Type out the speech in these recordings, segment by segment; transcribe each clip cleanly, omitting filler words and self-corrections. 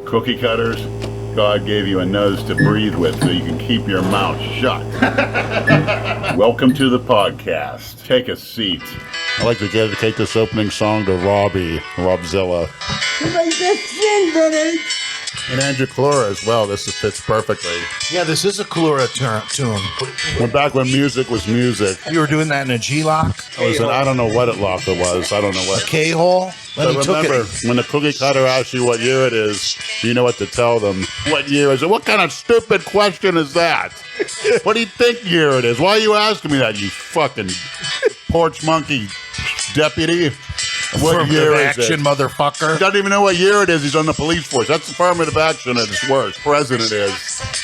Cookie cutters, God gave you a nose to breathe with so you can keep your mouth shut. Welcome to the podcast. Take a seat. I'd like to dedicate this opening song to Robzilla. You're my best friend, Leonard. And Andrew Clora as well. This fits perfectly. Yeah, this is a Clora tune. We're back when music was music. You were doing that in a G-lock? I don't know what lock it was. I don't know what. K-hole? But remember, when the cookie cutter asks you what year it is, you know what to tell them. What year is it? What kind of stupid question is that? What do you think year it is? Why are you asking me that, you fucking porch monkey deputy? What year is action, it? motherfucker. He doesn't even know what year it is. He's on the police force. That's affirmative action at its worst. President is.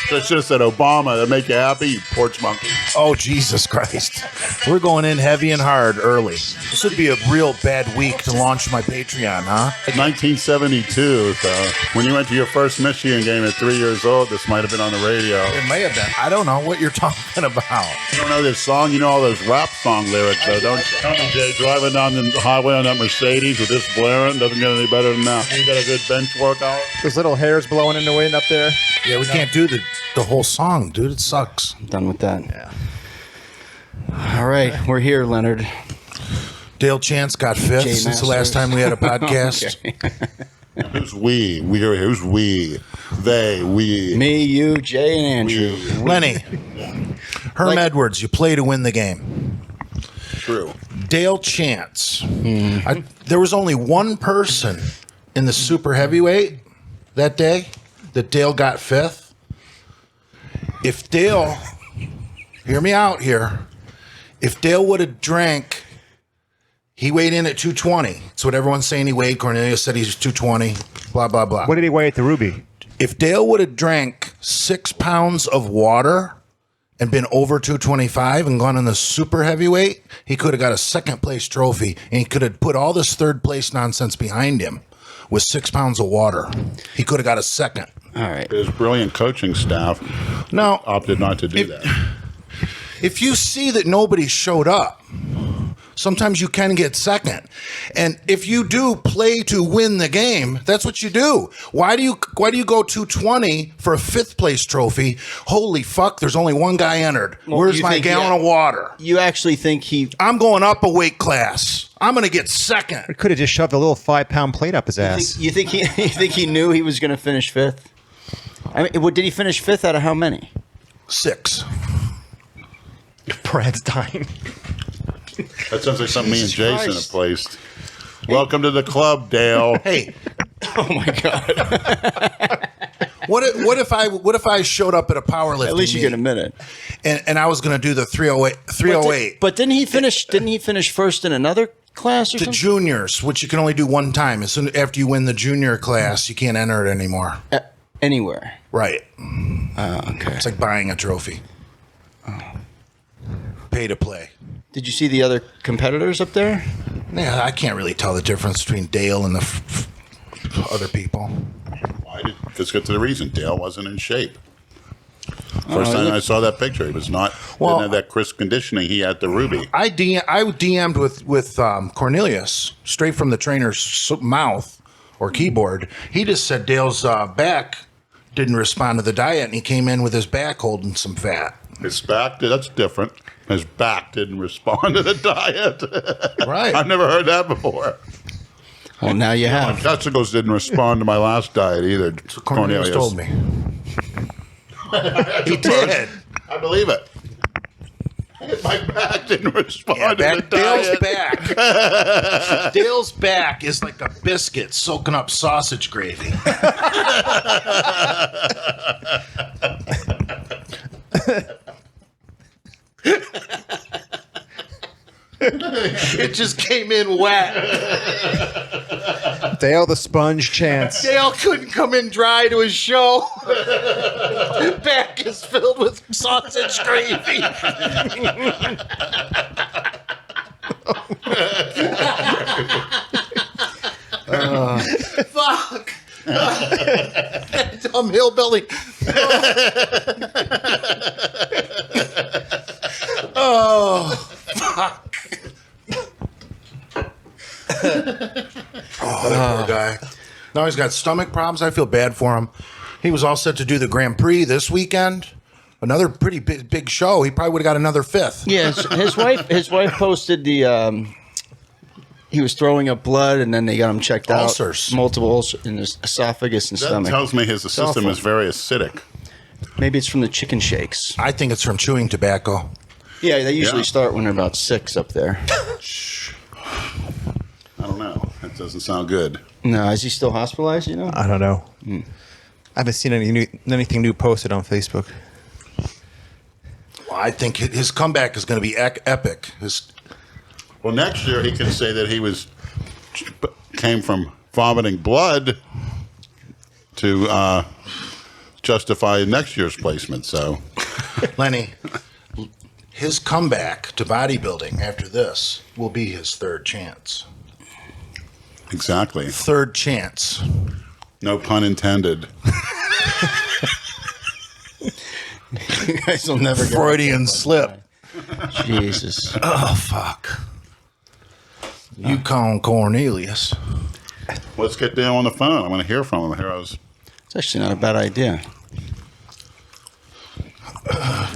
So I should have said Obama. That make you happy, you porch monkey. Oh, Jesus Christ. We're going in heavy and hard early. This would be a real bad week to launch my Patreon, huh? 1972. So when you went to your first Michigan game at 3 years old, this might have been on the radio. It may have been. I don't know what you're talking about. You don't know this song? You know all those rap song lyrics, though, don't you? Tell me, Jay, driving down the highway on that Mercedes with this blaring doesn't get any better than that. You got a good bench workout? Those little hairs blowing in the wind up there. Yeah, we can't do the whole song, dude. It sucks. I'm done with that. Yeah. All right, we're here, Leonard. Dale Chance got fifth Jay since the last time we had a podcast. Who's we? Who's we? They, we. Me, you, Jay, and Andrew. Lenny. Herm Edwards, you play to win the game. True. Dale Chance. There was only one person in the super heavyweight that day that Dale got fifth. If Dale, hear me out here, if Dale would have drank, he weighed in at 220. That's what everyone's saying he weighed. Cornelius said he's 220, blah, blah, blah. What did he weigh at the Ruby? If Dale would have drank 6 pounds of water and been over 225 and gone in the super heavyweight, he could have got a second place trophy, and he could have put all this third place nonsense behind him with 6 pounds of water. He could have got a second. All right. His brilliant coaching staff opted not to do that. If you see that nobody showed up, sometimes you can get second. And if you do play to win the game, that's what you do. Why do you go 220 for a fifth place trophy? Holy fuck, there's only one guy entered. Well, where's my gallon of water? You actually think I'm going up a weight class. I'm going to get second. It could have just shoved a little 5-pound plate up his ass. You think he knew he was going to finish fifth? I mean, did he finish fifth out of how many? 6. Brad's dying. That sounds like something me and Jason Christ. have placed. Welcome to the club, Dale. Hey, Oh my God! what if I showed up at a powerlifting At least you meet get a minute. and I was going to do the 308 But didn't he finish? Didn't he finish first in another class or to something? juniors, which you can only do one time. As soon after you win the junior class, you can't enter it anymore. Anywhere. Right. Okay. It's like buying a trophy. Pay to play. Did you see the other competitors up there? Yeah, I can't really tell the difference between Dale and the other people. Let's get to the reason. Dale wasn't in shape. First time I saw that picture, he was not. Well, didn't have that crisp conditioning he had the Ruby. I DM'd with Cornelius straight from the trainer's mouth or keyboard. He just said Dale's back didn't respond to the diet, and he came in with his back holding some fat. His back, that's different. His back didn't respond to the diet. Right. I've never heard that before. Well, now you My have. testicles didn't respond to my last diet either. Cornelius told me. He did. I believe it. My back didn't respond to the Dale's diet. back. Dale's back is like a biscuit soaking up sausage gravy. It just came in wet. Dale the Sponge Chance. Dale couldn't come in dry to his show. Back is filled with sausage gravy. Fuck. Dumb hillbilly. Oh, fuck. Oh, that poor guy. Now he's got stomach problems. I feel bad for him. He was all set to do the Grand Prix this weekend. Another pretty big show. He probably would have got another fifth. Yeah, his wife posted the. He was throwing up blood, and then they got him checked Ulcers. out. Multiple ulcers in his esophagus and That stomach. tells me his system awful. is very acidic. Maybe it's from the chicken shakes. I think it's from chewing tobacco. Yeah, they usually Yeah. start when they're about 6 up there. I don't know. That doesn't sound good. No, is he still hospitalized? You know. I don't know. I haven't seen anything new posted on Facebook. Well, I think his comeback is going to be epic. Well, next year he can say that he came from vomiting blood to justify next year's placement. So, Lenny, his comeback to bodybuilding after this will be his third chance. exactly. Third chance. No pun intended. You guys will never get Freudian slip. Jesus. Oh, fuck. You call him Cornelius. Let's get down on the phone. I want to hear from him. Heroes. It's actually not a bad idea.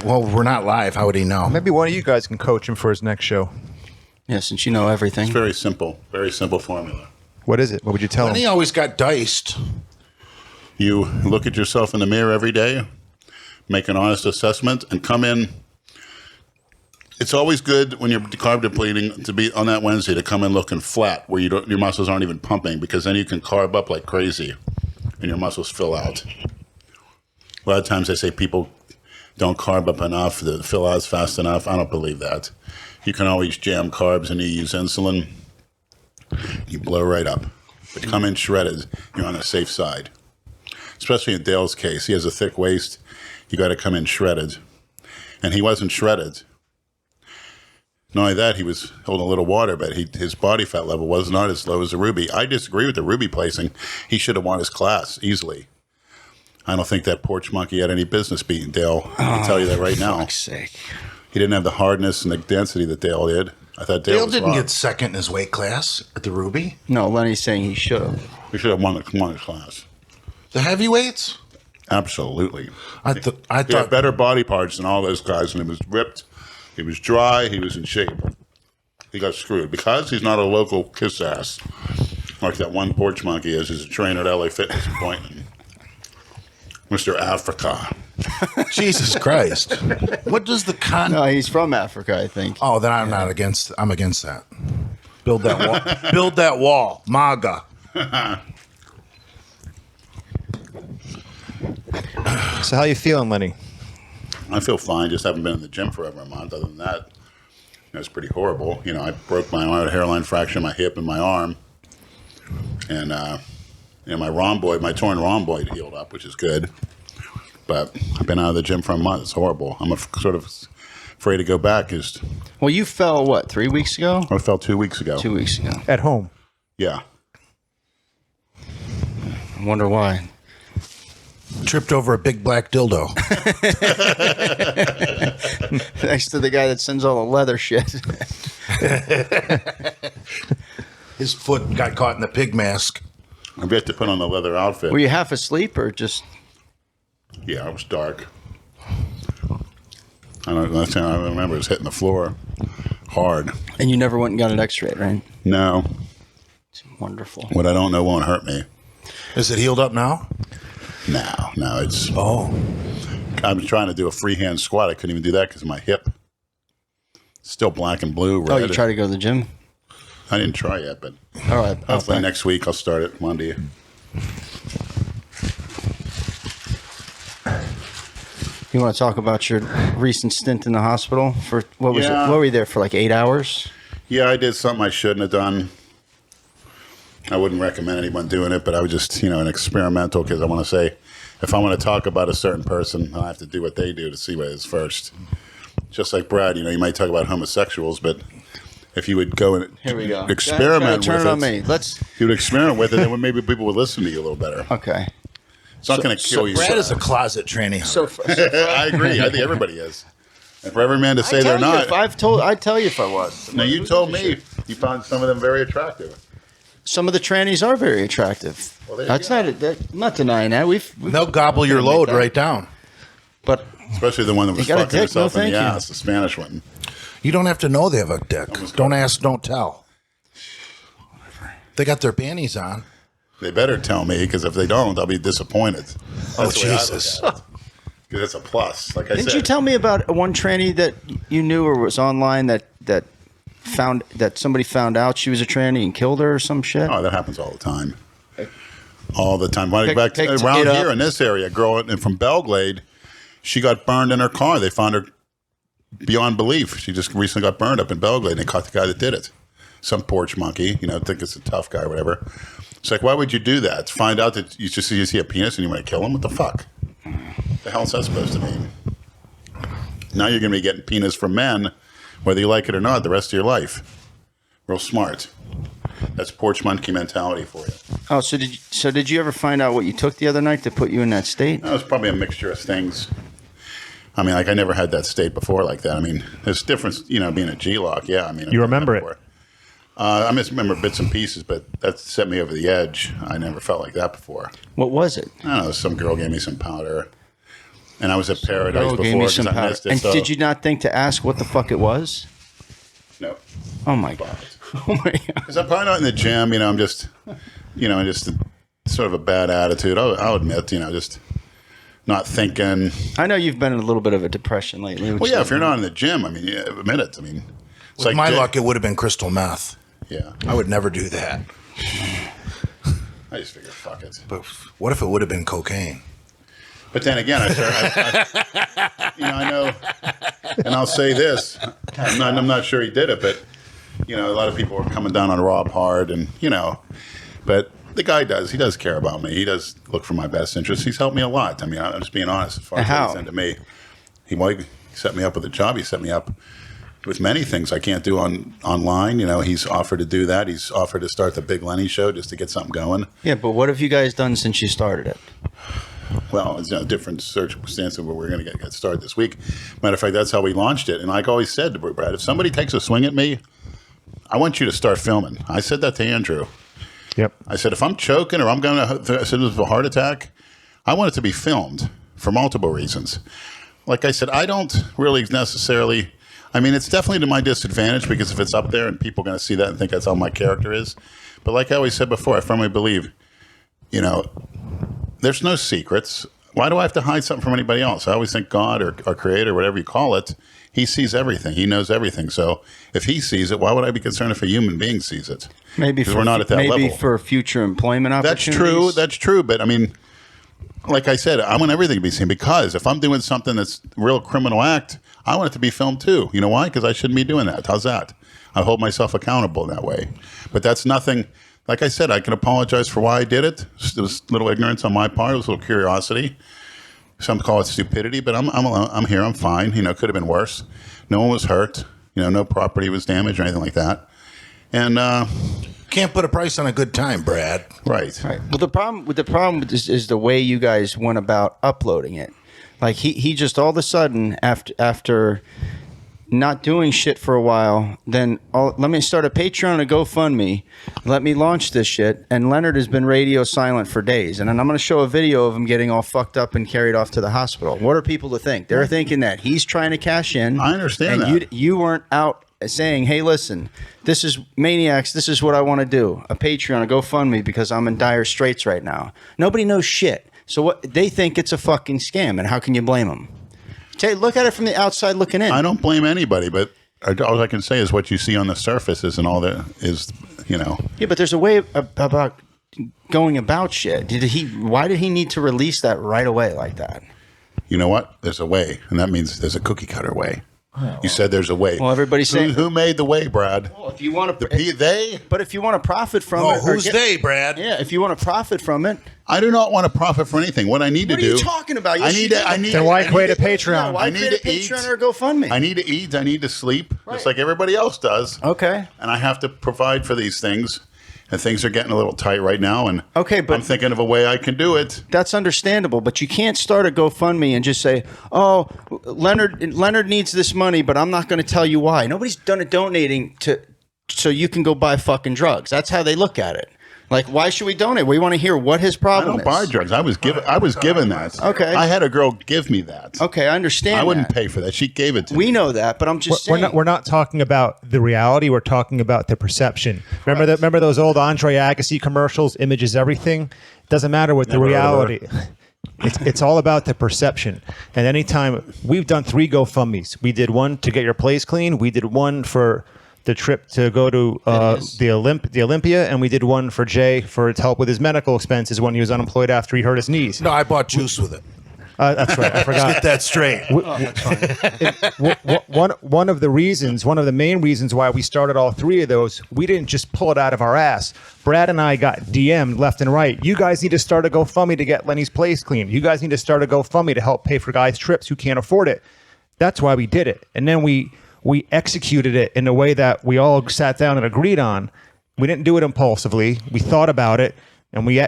Well, we're not live. How would he know? Maybe one of you guys can coach him for his next show. Yeah, since you know everything. It's very simple formula. What is it? What would you tell Lenny him? always got diced. You look at yourself in the mirror every day, make an honest assessment, and come in. It's always good when you're carb depleting to be on that Wednesday to come in looking flat, where your muscles aren't even pumping, because then you can carb up like crazy, and your muscles fill out. A lot of times they say people don't carb up enough, that fill out fast enough. I don't believe that. You can always jam carbs and you use insulin. You blow right up. But come in shredded, you're on the safe side. Especially in Dale's case, he has a thick waist. You got to come in shredded, and he wasn't shredded. Not only that, he was holding a little water, but his body fat level was not as low as the Ruby. I disagree with the Ruby placing. He should have won his class easily. I don't think that porch monkey had any business beating Dale. I can tell you that right now. Fuck's sake. He didn't have the hardness and the density that Dale did. I thought Dale was Didn't wrong. get second in his weight class at the Ruby. No, Lenny's saying he should have. We should have won his class. The heavyweights? Absolutely. I He thought had better body parts than all those guys, and he was ripped. He was dry. He was in shape. He got screwed because he's not a local kiss ass like that one porch monkey is. He's a trainer at LA Fitness appointment. Mr. Africa. Jesus Christ. What does the No, he's from Africa, I think. Oh, then I'm not against. I'm against that. Build that wall. Build that wall. MAGA. So how you feeling, Lenny? I feel fine. Just haven't been in the gym for over a month. Other than that, it's pretty horrible. You know, I broke my arm, hairline fracture in my hip and my arm, and my rhomboid, my torn rhomboid healed up, which is good. But I've been out of the gym for a month. It's horrible. I'm sort of afraid to go back. Well, you fell, what, 3 weeks ago? I fell 2 weeks ago. 2 weeks ago. At home. Yeah. I wonder why. Tripped over a big black dildo. Next to the guy that sends all the leather shit. His foot got caught in the pig mask. I've yet to put on the leather outfit. Were you half asleep or just... Yeah, it was dark. Last time I remember it was hitting the floor hard. And you never went and got an x-ray, right? No. It's wonderful. What I don't know won't hurt me. Is it healed up now? No, it's... Oh. I was trying to do a freehand squat. I couldn't even do that because of my hip. Still black and blue. Red. Oh, you try to go to the gym? I didn't try yet, but All right. hopefully next week I'll start it Monday. You want to talk about your recent stint in the hospital? For what was Yeah. it? What were you there for, like 8 hours? Yeah, I did something I shouldn't have done. I wouldn't recommend anyone doing it, but I was just, an experimental because I want to say, if I want to talk about a certain person, I have to do what they do to see what it is first. Just like Brad, you might talk about homosexuals, but if you would go and Here we go. experiment Turn with it on it, me. Let's. you would experiment with it, then maybe people would listen to you a little better. Okay. It's not going to kill you. Brad is a closet tranny. I agree. I think everybody is. And for every man to say they're not. I'd tell you if I was. Now, you told me you found some of them very attractive. some of the trannies are very attractive. Well, there you That's go. I'm not denying that. We've They'll gobble your admit load that. right down. But Especially the one that was got a fucking dick? No, herself in thank the you. ass, the Spanish one. You don't have to know they have a dick. Don't ask, don't tell. They got their panties on. They better tell me, because if they don't, I'll be disappointed. That's Oh, the way I look Jesus. at it. 'Cause it's a plus. Like I didn't said, you tell me about one tranny that you knew or was online that somebody found out she was a tranny and killed her or some shit? Oh, that happens all the time. All the time. Picked Back it around up. here in this area, a girl from Belglade, she got burned in her car. They found her beyond belief. She just recently got burned up in Belglade, and they caught the guy that did it. Some porch monkey, think it's a tough guy or whatever. It's like, why would you do that? Find out that you see a penis and you want to kill him? What the fuck? The hell's that supposed to mean? Now you're going to be getting penis from men, whether you like it or not, the rest of your life. Real smart. That's porch monkey mentality for you. Oh, so did you ever find out what you took the other night to put you in that state? That was probably a mixture of things. I mean, like I never had that state before like that. I mean, there's a difference, being a G-lock. Yeah, I mean, You remember it? I just remember bits and pieces, but that set me over the edge. I never felt like that before. What was it? I don't know. Some girl gave me some powder, and I was at Paradise Girl gave before me because some I powder. missed it. And so, did you not think to ask what the fuck it was? No. Oh my god! Oh my god! Because I'm probably not in the gym. I'm just, just sort of a bad attitude. I'll admit, just not thinking. I know you've been in a little bit of a depression lately. Well, yeah, if you're not in the gym, I mean, yeah, admit it. I mean, it's With my Dick. luck, it would have been crystal meth. Yeah. I would never do that. I just figured, fuck it. But what if it would have been cocaine? But then again, I know, and I'll say this: I'm not sure he did it, but a lot of people were coming down on Rob hard, and but the guy does. He does care about me. He does look for my best interest. He's helped me a lot. I mean, I'm just being honest. As far as How? what he's done to me, he set me up with a job. He set me up with many things I can't do online. He's offered to do that. He's offered to start the Big Lenny show just to get something going. Yeah, but what have you guys done since you started it? Well, it's different circumstances where we're going to get started this week. Matter of fact, that's how we launched it. And like I always said to Brad, if somebody takes a swing at me, I want you to start filming. I said that to Andrew. Yep. I said, if I'm choking or I'm going to, I said, with a heart attack, I want it to be filmed for multiple reasons. Like I said, I don't really necessarily, I mean, it's definitely to my disadvantage because if it's up there and people are going to see that and think that's how my character is. But like I always said before, I firmly believe, there's no secrets. Why do I have to hide something from anybody else? I always think God or creator, whatever you call it, he sees everything. He knows everything. So if he sees it, why would I be concerned if a human being sees it? Maybe 'Cause we're not at that maybe level. for future employment That's opportunities. true. That's true. But I mean, like I said, I want everything to be seen because if I'm doing something that's a real criminal act, I want it to be filmed too. You know why? Because I shouldn't be doing that. How's that? I hold myself accountable that way. But that's nothing. Like I said, I can apologize for why I did it. It was a little ignorance on my part. It was a little curiosity. Some call it stupidity, but I'm here. I'm fine. Could have been worse. No one was hurt. No property was damaged or anything like that. And Can't put a price on a good time, Brad. right. Right. Well, the problem is the way you guys went about uploading it. Like he just all of a sudden after not doing shit for a while, then let me start a Patreon, a GoFundMe, let me launch this shit. And Leonard has been radio silent for days. And then I'm going to show a video of him getting all fucked up and carried off to the hospital. What are people to think? They're thinking that he's trying to cash in. I understand and that. You weren't out saying, hey, listen, this is Maniacs. This is what I want to do. A Patreon, a GoFundMe, because I'm in dire straits right now. Nobody knows shit. So what they think it's a fucking scam. And how can you blame them? Look at it from the outside looking in. I don't blame anybody, but all I can say is what you see on the surface isn't all that is, Yeah, but there's a way about going about shit. Why did he need to release that right away like that? You know what? There's a way, and that means there's a cookie cutter way. You said there's a way. Well, everybody's saying- who made the way, Brad? Well, if you want to, They? but if you want to profit from Oh, it, or who's they, Brad? Yeah, if you want to profit from it, I do not want to profit for anything. What I need what to are do. you talking about? I need to. I need. Then why I need create a to- Patreon? Yeah, why I need create a to eat. Patreon or a GoFundMe? I need to eat. I need to sleep, just like everybody else does. Okay. And I have to provide for these things, and things are getting a little tight right now. And Okay, but- I'm thinking of a way I can do it. That's understandable, but you can't start a GoFundMe and just say, "Oh, Leonard needs this money, but I'm not going to tell you why." Nobody's done a donating so you can go buy fucking drugs. That's how they look at it. Like, why should we donate? We want to hear what his I problem don't buy is. drugs. I was given that. Okay. I had a girl give me that. Okay, I understand. I wouldn't that. pay for that. She gave it to me. We know that, but I'm just saying. We're not talking about the reality. We're talking about the perception. Remember those old Andre Agassi commercials? Image is everything. It doesn't matter what the reality. It's all about the perception. And anytime we've done 3 GoFundMes, we did one to get your place clean. We did one for the trip to go to the Olympia, and we did one for Jay for his help with his medical expenses when he was unemployed after he hurt his knees. No, I bought juice with it. That's right. I forgot. Get that straight. One of the main reasons why we started all 3 of those, we didn't just pull it out of our ass. Brad and I got DM'd left and right. You guys need to start a GoFundMe to get Lenny's place clean. You guys need to start a GoFundMe to help pay for guys' trips who can't afford it. That's why we did it. And then we executed it in a way that we all sat down and agreed on. We didn't do it impulsively. We thought about it, and we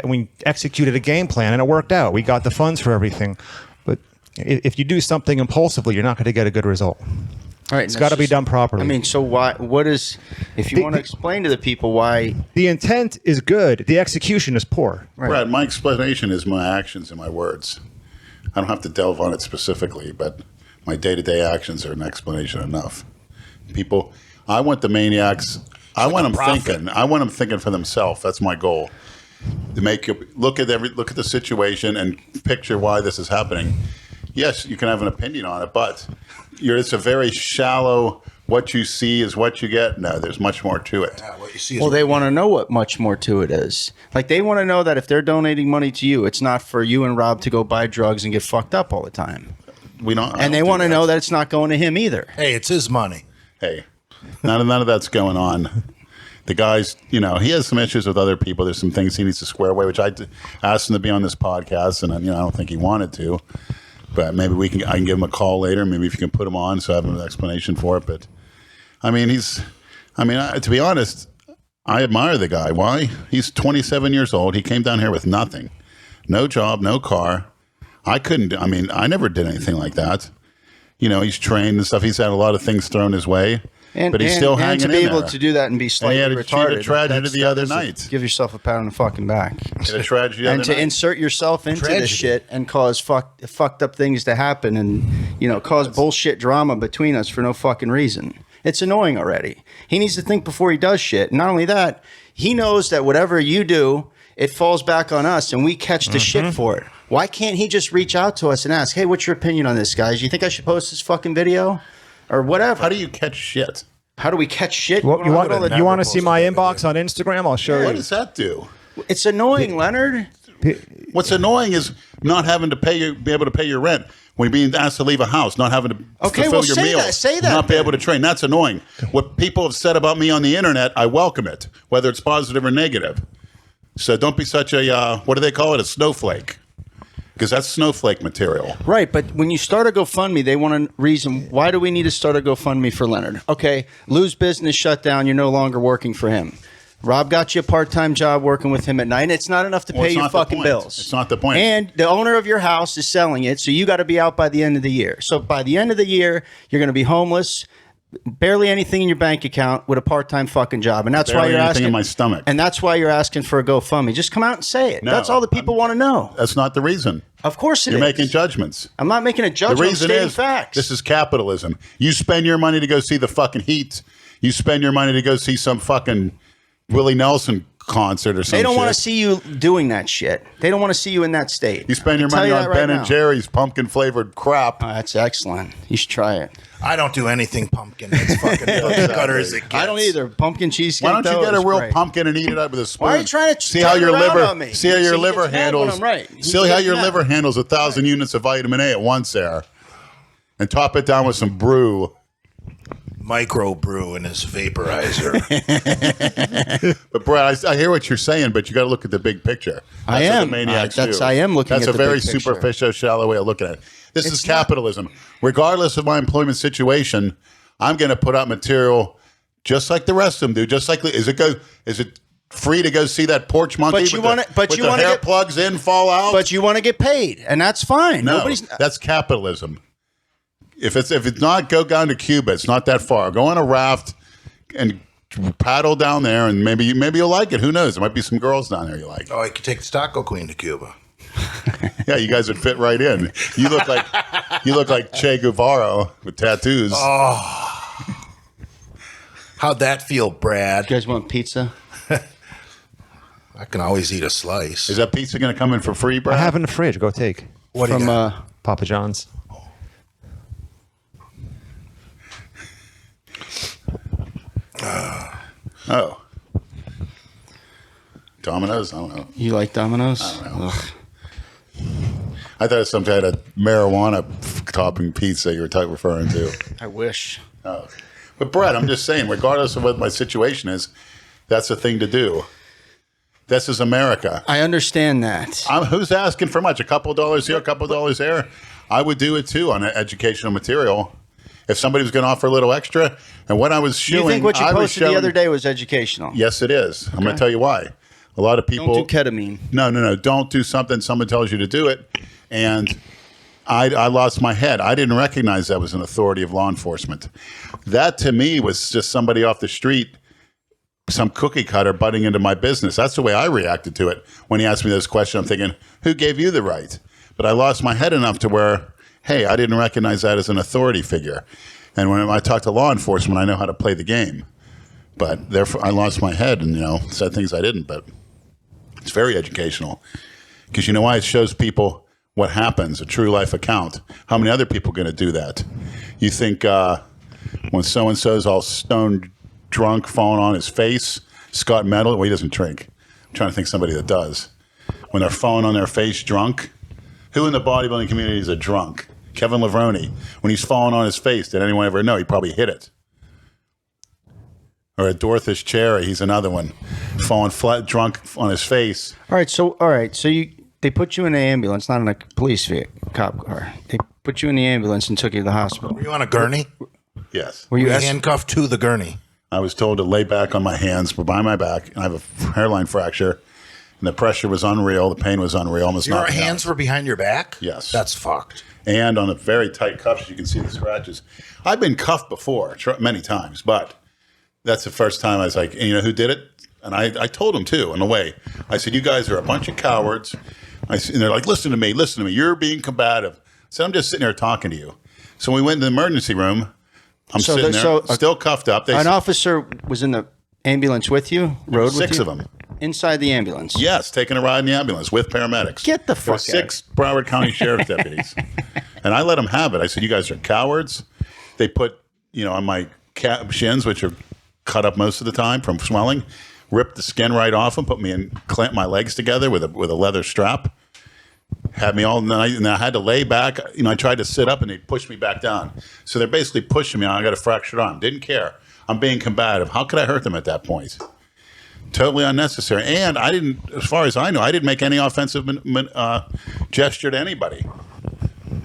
executed a game plan, and it worked out. We got the funds for everything. But if you do something impulsively, you're not going to get a good result. All right, It's got to be done properly. I mean, so why? What is? If you want to explain to the people why the intent is good, the execution is poor. Right. Brad, my explanation is my actions and my words. I don't have to delve on it specifically, but my day-to-day actions are an explanation enough. People, I want the maniacs. I want them thinking. I want them thinking for themselves. That's my goal. To make you look at the situation and picture why this is happening. Yes, you can have an opinion on it, but it's a very shallow. What you see is what you get. No, there's much more to it. Yeah, what you see is Well, they want to know what much more to it is. Like, they want to know that if they're donating money to you, it's not for you and Rob to go buy drugs and get fucked up all the time. We don't. And they want to know that it's not going to him either. hey, it's his money. Hey, none of that's going on. The guy's, he has some issues with other people. There's some things he needs to square away, which I asked him to be on this podcast, and I don't think he wanted to. But maybe I can give him a call later. Maybe if you can put him on, so I have an explanation for it. But I mean, to be honest, I admire the guy. Why? He's 27 years old. He came down here with nothing, no job, no car. I never did anything like that. He's trained and stuff. He's had a lot of things thrown his way, but he's still hanging in there. And to be able to do that and be slightly he had retarded. a tragedy that's- the other that's a- night. Give yourself a pat on the fucking back. He had a tragedy the And other to night. insert yourself into this Tragedy. shit and cause fucked up things to happen and, cause bullshit drama between us for no fucking reason. It's annoying already. He needs to think before he does shit. And not only that, he knows that whatever you do, it falls back on us and we catch the shit for it. Why can't he just reach out to us and ask, hey, what's your opinion on this, guys? You think I should post this fucking video? Or whatever. How do you catch shit? How do we catch shit? Well, you want never to see post my a video. inbox on Instagram? I'll show What you. does that do? It's annoying, Leonard. What's annoying is not having to be able to pay your rent when you're being asked to leave a house, not having to Okay, fulfill well, your say meals, that, say that not be then. able to train. That's annoying. What people have said about me on the internet, I welcome it, whether it's positive or negative. So don't be such a what do they call it? A snowflake, because that's snowflake material. Right, but when you start a GoFundMe, they want a reason. Why do we need to start a GoFundMe for Leonard? Okay, lose business, shut down. You're no longer working for him. Rob got you a part-time job working with him at night, and it's not enough to Well, pay it's your not the fucking point. bills. It's not the point. And the owner of your house is selling it, so you got to be out by the end of the year. So by the end of the year, you're going to be homeless, barely anything in your bank account with a part-time fucking job, and that's why Barely you're anything asking. in my stomach. And that's why you're asking for a GoFundMe. Just come out and say it. No, That's all the people want to know. That's not the reason. Of course it You're is. making judgments. I'm not making a The judgment. I'm reason stating is facts. this is capitalism. You spend your money to go see the fucking Heat. You spend your money to go see some fucking Willie Nelson concert or something. They don't want to see you doing that shit. They don't want to see you in that state. You spend your I can money tell on you that right Ben now. and Jerry's pumpkin flavored crap. Oh, that's excellent. You should try it. I don't do anything pumpkin. It's fucking gutter as it gets. I don't either. Pumpkin cheesecake. Why don't you though, get a is real great. pumpkin and eat it up with a spoon? Why are you trying to see how turn your it around liver? on me? See how See, your he liver gets mad when handles. I'm right. He See how gets your mad. liver handles 1,000 units of vitamin A at once there, and top it down with some brew. Micro brew in his vaporizer. But Brad, I hear what you're saying, but you got to look at the big picture. I That's what am. the maniacs do. I am looking That's at a the very big picture. superficial, shallow way of looking at it. This is It's not- capitalism. Regardless of my employment situation, I'm going to put out material just like the rest of them do. Just like is it free to go see that porch monkey? But you with wanna- the, but with you the wanna hair get- plugs in, fall out. But you want to get paid, and that's fine. no, Nobody's. that's capitalism. If it's not, go down to Cuba. It's not that far. Go on a raft and paddle down there, and maybe you'll like it. Who knows? There might be some girls down there you like. Oh, I could take the Taco Queen to Cuba. Yeah, you guys would fit right in. You look like Che Guevara with tattoos. Oh, how'd that feel, Brad? You guys want pizza? I can always eat a slice. Is that pizza going to come in for free, I Brad? have in the fridge. Go take. What do you From got? Papa John's. Oh. Domino's? I don't know. you like Domino's? I don't know. Ugh. I thought it was some kind of marijuana topping pizza you were referring to. I wish. Oh. But Brett, I'm just saying, regardless of what my situation is, that's the thing to do. This is America. I understand that. Who's asking for much? A couple dollars here, a couple dollars there. I would do it too on educational material. If somebody was going to offer a little extra, and when I was showing, You think what you I was posted the showing- other day was educational? Yes, it is. I'm going to tell you why. A lot of people Don't do ketamine. No. Don't do something. Someone tells you to do it, and I lost my head. I didn't recognize that was an authority of law enforcement. That to me was just somebody off the street, some cookie cutter butting into my business. That's the way I reacted to it. When he asked me this question, I'm thinking, who gave you the right? But I lost my head enough to where, hey, I didn't recognize that as an authority figure. And when I talk to law enforcement, I know how to play the game. But therefore, I lost my head and, said things I didn't. But it's very educational. Because you know why? It shows people what happens, a true life account. How many other people are going to do that? You think when so-and-so's all stone drunk, falling on his face, Scott Metal, well, he doesn't drink. I'm trying to think of somebody that does. When they're falling on their face drunk, who in the bodybuilding community is a drunk? Kevin Levrone. When he's falling on his face, did anyone ever know? He probably hit it. Or a Dorothy's Cherry, he's another one. Falling flat drunk on his face. All right, so they put you in an ambulance, not in a police vehicle, cop car. They put you in the ambulance and took you to the hospital. Were you on a gurney? Yes. Were Were you you handcuffed to the gurney? I was told to lay back on my hands behind my back, and I have a hairline fracture, and the pressure was unreal. The pain was unreal. Almost Your knocked me out. hands were behind your back? Yes. That's fucked. And on the very tight cuffs, you can see the scratches. I've been cuffed before, many times, but that's the first time I was like, and you know who did it? And I told them too, in a way. I said, you guys are a bunch of cowards. And they're like, listen to me. You're being combative. I said, I'm just sitting here talking to you. So we went to the emergency room. I'm sitting there, still cuffed up. An officer was in the ambulance with you? Rode with Six you? of them. Inside the ambulance? Yes, taking a ride in the ambulance with paramedics. Get the There fuck were 6 Broward County Sheriff's deputies. And I let them have it. I said, you guys are cowards. They put, on my shins, which are cut up most of the time from swelling, ripped the skin right off them, put me in, clamped my legs together with a leather strap, had me all night, and I had to lay back. I tried to sit up, and they pushed me back down. So they're basically pushing me. I got a fractured arm. Didn't care. I'm being combative. How could I hurt them at that point? Totally unnecessary. And I didn't, as far as I know, I didn't make any offensive gesture to anybody.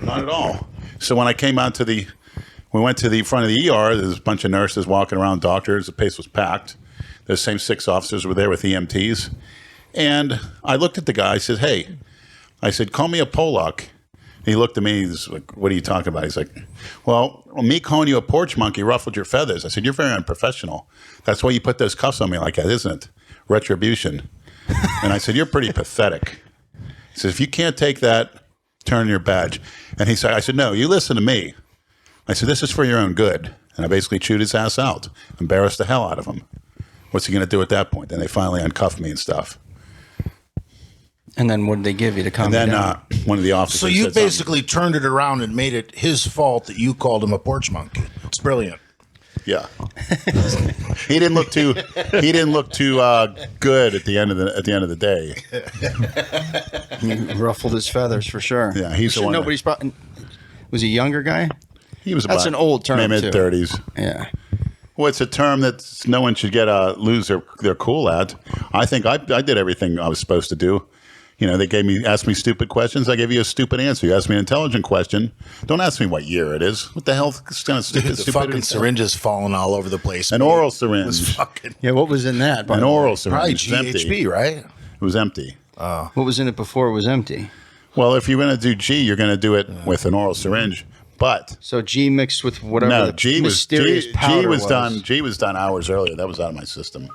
Not at all. So when I came out we went to the front of the ER, there's a bunch of nurses walking around, doctors, the place was packed. Those same 6 officers were there with EMTs. And I looked at the guy, I said, hey, call me a Pollock. And he looked at me, he's like, what are you talking about? He's like, well, me calling you a porch monkey ruffled your feathers. I said, you're very unprofessional. That's why you put those cuffs on me like that, isn't it? Retribution. And I said, you're pretty pathetic. He said, if you can't take that, turn your badge. And I said, no, you listen to me. I said, this is for your own good. And I basically chewed his ass out, embarrassed the hell out of him. What's he going to do at that point? Then they finally uncuffed me and stuff. And then what did they give you to calm And then you down? one of the officers So you said something. basically turned it around and made it his fault that you called him a porch monkey. It's brilliant. Yeah. He didn't look too good at the end of the day. He ruffled his feathers for sure. Yeah, he's the one that- Nobody's probably. Was he a younger guy? He was That's about an old term, mid too. 30s. Yeah. Well, it's a term that no one should lose their cool at. I think I did everything I was supposed to do. They asked me stupid questions. I gave you a stupid answer. You asked me an intelligent question. Don't ask me what year it is. What the hell kind of stupid? The fucking syringes falling all over the place. An oral syringe. It was fucking Yeah, what was in that? by An the way? oral probably syringe. It was empty. GHB, right? It was empty. What was in it before it was empty? Well, if you're going to do G, you're going to do it with an oral syringe, But So G mixed with whatever no, the G was mysterious powder G was done. G was done hours earlier. That was out of my system.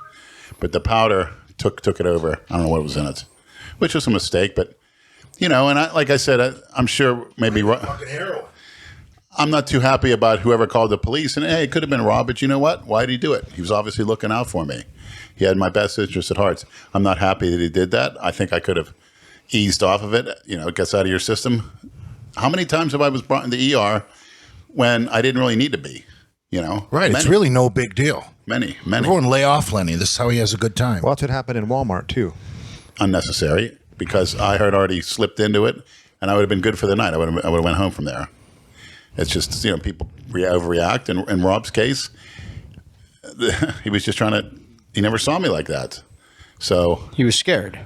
But the powder took it over. I don't know what was in it, which was a mistake. But and like I said, I'm sure maybe Fucking heroin. I'm not too happy about whoever called the police. And hey, it could have been Rob, but you know what? Why did he do it? He was obviously looking out for me. He had my best interest at heart. I'm not happy that he did that. I think I could have eased off of it. It gets out of your system. How many times have I was brought in the ER when I didn't really need to be? Right. It's really no big deal. Many. Everyone lay off Lenny. This is how he has a good time. Well, that's what happened in Walmart too. Unnecessary because I had already slipped into it, and I would have been good for the night. I would have went home from there. It's just people overreact. In Rob's case, he was just trying to. He never saw me like that, so He was scared.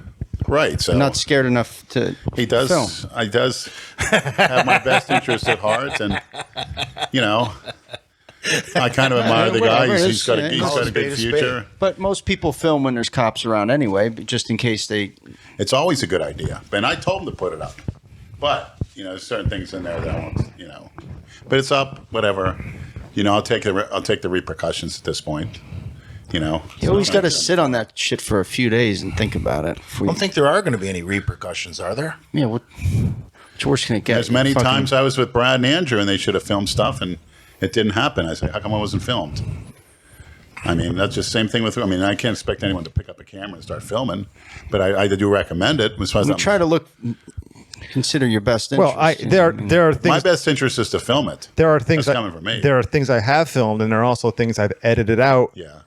right. So Not scared enough to he does. film. I does have my best interest at heart, and I kind of admire the guy. Whatever, He's got a it's- good future. But most people film when there's cops around anyway, just in case they. It's always a good idea. And I told him to put it up. But, there's certain things in there that I won't, But it's up, whatever. I'll take the repercussions at this point. You always got to sit on that shit for a few days and think about it. I don't think there are going to be any repercussions, are there? Yeah, which worse can it get? There's many Fucking- times I was with Brad and Andrew and they should have filmed stuff and it didn't happen. I say, how come I wasn't filmed? I mean, that's just the same thing with, I can't expect anyone to pick up a camera and start filming, but I do recommend it. As far as We try to consider your best interest. Well, there are things. my best interest is to film it. There are things That's coming from me. There are things I have filmed, and there are also things I've edited out. Yeah.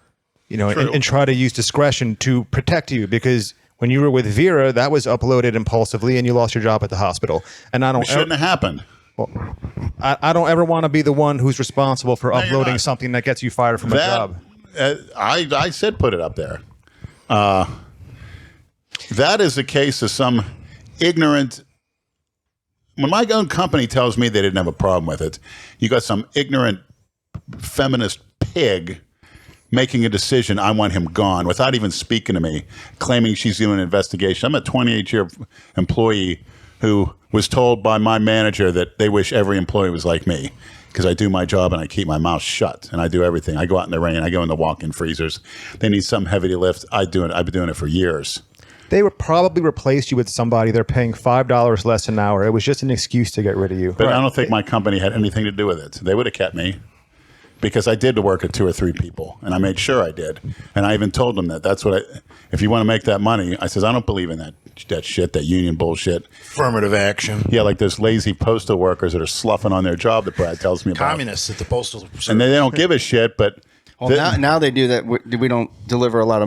And, and try to use discretion to protect you because when you were with Vera, that was uploaded impulsively, and you lost your job at the hospital. And I don't. It shouldn't have happened. I don't ever want to be the one who's responsible for you're uploading not. something that gets you fired from a job. I said put it up there. That is the case of some ignorant. When my own company tells me they didn't have a problem with it, you got some ignorant feminist pig making a decision. I want him gone without even speaking to me, claiming she's doing an investigation. I'm a 28-year employee who was told by my manager that they wish every employee was like me because I do my job and I keep my mouth shut and I do everything. I go out in the rain. I go in the walk-in freezers. They need some heavy to lift. I've been doing it for years. They would probably replace you with somebody they're paying $5 less an hour. It was just an excuse to get rid of you. But I don't think my company had anything to do with it. They would have kept me because I did the work of 2 or 3 people, and I made sure I did. And I even told them that that's what if you want to make that money, I says, I don't believe in that shit, that union bullshit. Affirmative action. Yeah, like those lazy postal workers that are sloughing on their job that Brad tells me about. Communists at the postal service. And they don't give a shit, but Well, now they do that. We don't deliver a lot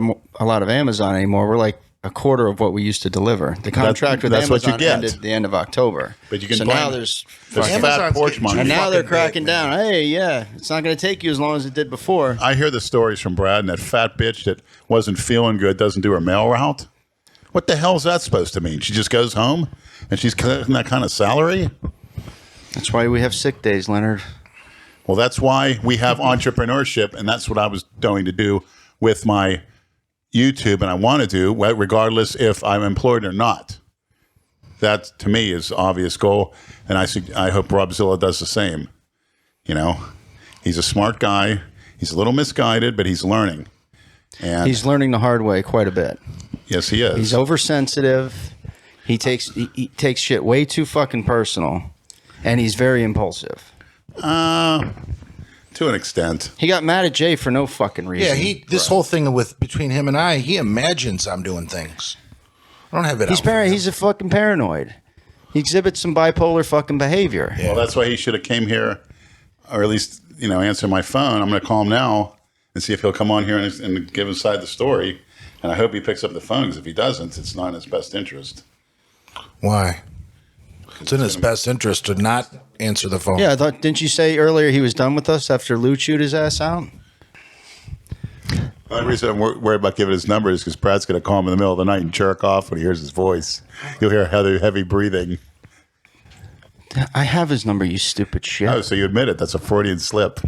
of Amazon anymore. We're like a quarter of what we used to deliver. The contract with that's what Amazon you get. ended at the end of October. But you can so blame now it. there's There's fucking- fat Amazon's porch getting money. and now they're fucking cracking big, down. Hey, yeah, it's not going to take you as long as it did before. I hear the stories from Brad and that fat bitch that wasn't feeling good doesn't do her mail route. What the hell is that supposed to mean? She just goes home and she's collecting that kind of salary? That's why we have sick days, Leonard. Well, that's why we have entrepreneurship, and that's what I was going to do with my YouTube, and I want to do, regardless if I'm employed or not. That, to me, is obvious goal, and I hope Rob Zilla does the same. He's a smart guy. He's a little misguided, but he's learning. And He's learning the hard way quite a bit. yes, he is. He's oversensitive. He takes shit way too fucking personal, and he's very impulsive. To an extent. He got mad at Jay for no fucking reason. Yeah, this whole thing between him and I, he imagines I'm doing things. I don't have it. He's a fucking paranoid. He exhibits some bipolar fucking behavior. Well, that's why he should have came here, or at least answer my phone. I'm going to call him now and see if he'll come on here and give inside the story. And I hope he picks up the phone, because if he doesn't, it's not in his best interest. Why? It's in his best interest to not answer the phone. Yeah, didn't you say earlier he was done with us after Lou chewed his ass out? The only reason I'm worried about giving his number is because Brad's going to call him in the middle of the night and jerk off when he hears his voice. You'll hear heavy breathing. I have his number, you stupid shit. Oh, so you admit it. That's a Freudian slip.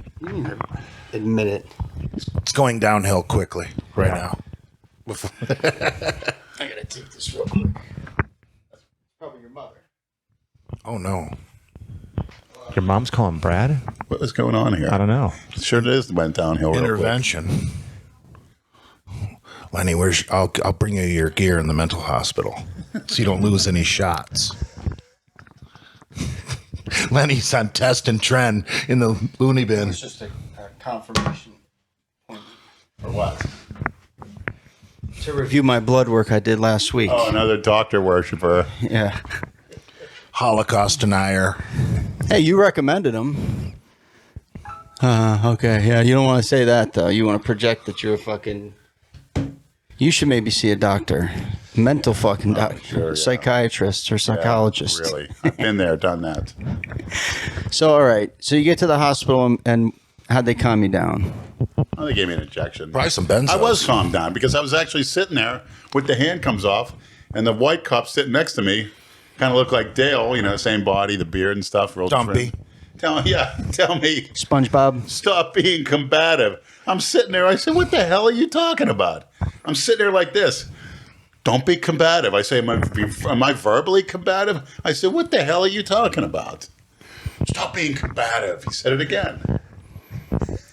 Admit it. It's going downhill quickly right now. I gotta take this real quick. That's probably your mother. Oh, no. Your mom's calling Brad? What was going on here? I don't know. Sure, it is went downhill. real quick. Intervention. Lenny, I'll bring you your gear in the mental hospital so you don't lose any shots. Lenny's on test and trend in the loony bin. It's just a confirmation point. For what? To review my blood work I did last week. Oh, another doctor worshiper. Yeah. Holocaust denier. Hey, you recommended him. Okay. Yeah, you don't want to say that, though. You want to project that you're a fucking... You should maybe see a doctor. Mental fucking doctor. Sure, yeah. Psychiatrist or psychologist. Yeah, really. I've been there, done that. So, all right. So you get to the hospital and how'd they calm you down? Oh, they gave me an injection. Probably some benzos. I was calmed down because I was actually sitting there with the hand comes off, and the white cop sitting next to me kind of looked like Dale, same body, the beard and stuff. Real Dumpy. trim. Tell me, SpongeBob? stop being combative. I'm sitting there. I said, what the hell are you talking about? I'm sitting there like this. Don't be combative. I say, am I verbally combative? I said, what the hell are you talking about? Stop being combative. He said it again.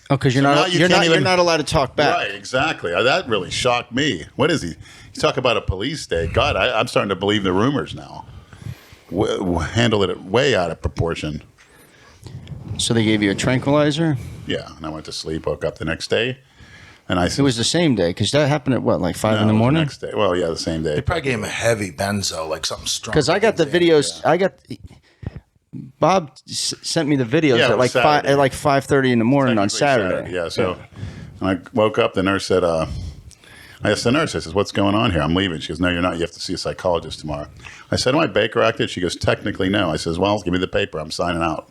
Oh, because you're So now not you you're can't not even- you're not allowed to talk back. Right, exactly. That really shocked me. What is he? You talk about a police state. God, I'm starting to believe the rumors now. Handle it way out of proportion. So they gave you a tranquilizer? Yeah, and I went to sleep, woke up the next day, and I It was the same day because that happened at what, like 5 in the morning? next day. Well, yeah, the same day. They probably gave him a heavy benzo, like something strong. Because I got the videos. I got Bob sent me the videos Yeah, it at was like Saturday. 5:30 in the morning on Technically Saturday. Yeah, so when I woke up, the nurse said, I asked the nurse, I said, what's going on here? I'm leaving. She goes, no, you're not. You have to see a psychologist tomorrow. I said, am I Baker acted? She goes, technically no. I says, well, give me the paper. I'm signing out.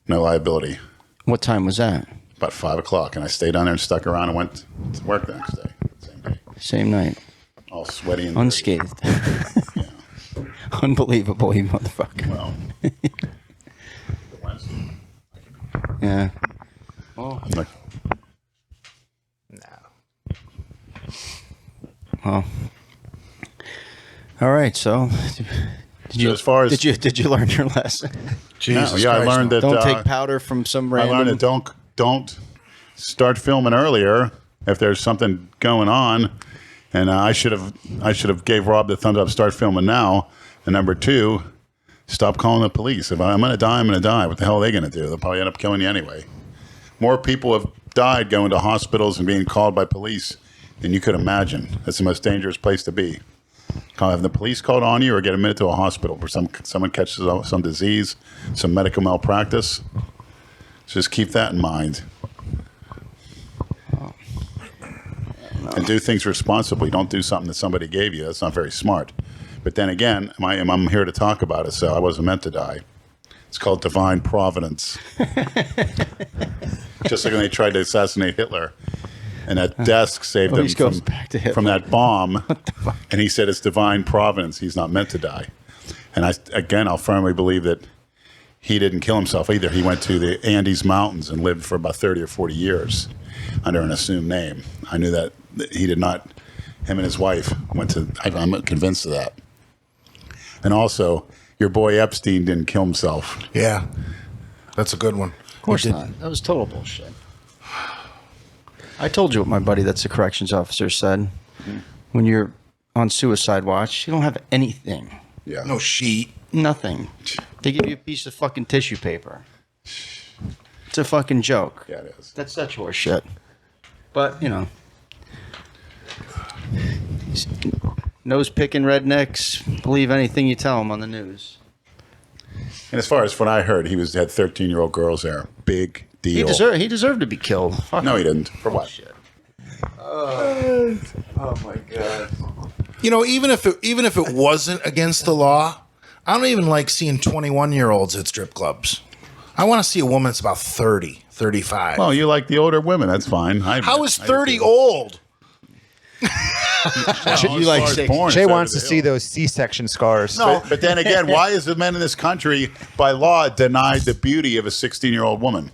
No liability. What time was that? About 5 o'clock, and I stayed down there and stuck around and went to work the next day. Same day. Same night. All sweaty and Unscathed. Unbelievable, you motherfucker. Well, Wednesday. Yeah. I'm like, Well. All right. So, did you as far as- did you learn your lesson? Jesus yeah, I Christ, learned no. that. Don't take powder from some I random. learned that don't start filming earlier if there's something going on. And I should have gave Rob the thumbs up. Start filming now. And number two, stop calling the police. If I'm going to die, I'm going to die. What the hell are they going to do? They'll probably end up killing you anyway. More people have died going to hospitals and being called by police than you could imagine. That's the most dangerous place to be. Have the police called on you or get admitted to a hospital where someone catches some disease, some medical malpractice. Just keep that in mind. And do things responsibly. Don't do something that somebody gave you. That's not very smart. But then again, I'm here to talk about it, so I wasn't meant to die. It's called divine providence. Just like when they tried to assassinate Hitler. And that desk saved Always him goes back to Hitler. from that bomb. And he said it's divine providence. He's not meant to die. And I'll firmly believe that he didn't kill himself either. He went to the Andes Mountains and lived for about 30 or 40 years under an assumed name. I knew that he did not. Him and his wife went to. I'm convinced of that. And also, your boy Epstein didn't kill himself. Yeah, that's a good one. Of course not. That was total bullshit. I told you what my buddy that's a corrections officer said. When you're on suicide watch, you don't have anything. Yeah. No sheet. Nothing. They give you a piece of fucking tissue paper. It's a fucking joke. Yeah, it is. That's such horse shit. But, nose picking rednecks believe anything you tell them on the news. And as far as what I heard, he had 13-year-old girls there. Big deal. He deserved to be killed. Fuck. No, he didn't. For what? Shit. Oh my god. Even if it wasn't against the law, I don't even like seeing 21-year-olds at strip clubs. I want to see a woman that's about 30, 35. Well, you like the older women. That's fine. How is 30 old? You like sick. Jay wants to see those C-section scars. No, but then again, why is the men in this country, by law, denied the beauty of a 16-year-old woman?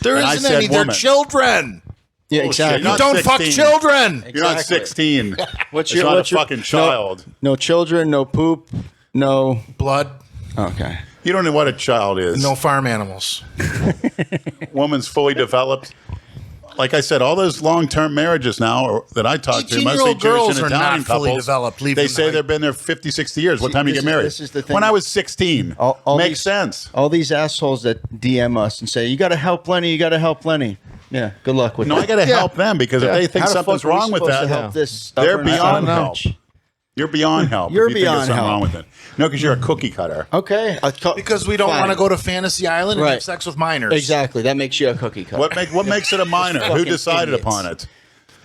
There And I isn't said any. They're woman. children. Yeah, Bullshit. exactly. You're You not don't fuck 16. children. You're not Exactly. 16. What's It's not a fucking child. No children, no poop, no. Blood. Okay. You don't know what a child is. No farm animals. Woman's fully developed. Like I said, all those long-term marriages now that I talk to, mostly 18-year-old Jewish girls and are Italian not fully couples, developed, leaving they the say height. they've been there 50, 60 years. What time do you get married? This is the thing. When I was 16. All Makes these- sense. All these assholes that DM us and say, you got to help Lenny, you got to help Lenny. Yeah, good luck with No, that. I got to help them because if they think How the something's fuck are we wrong with supposed that, to help this they're stubborn beyond son of a help. bitch? You're beyond help. You're if you think beyond there's something help. wrong with it. No, because you're a cookie cutter. Okay. Because we don't Fine. want to go to Fantasy Island and Right. have sex with minors. Exactly. That makes you a cookie cutter. What makes it a minor? Who Fucking decided idiots. upon it?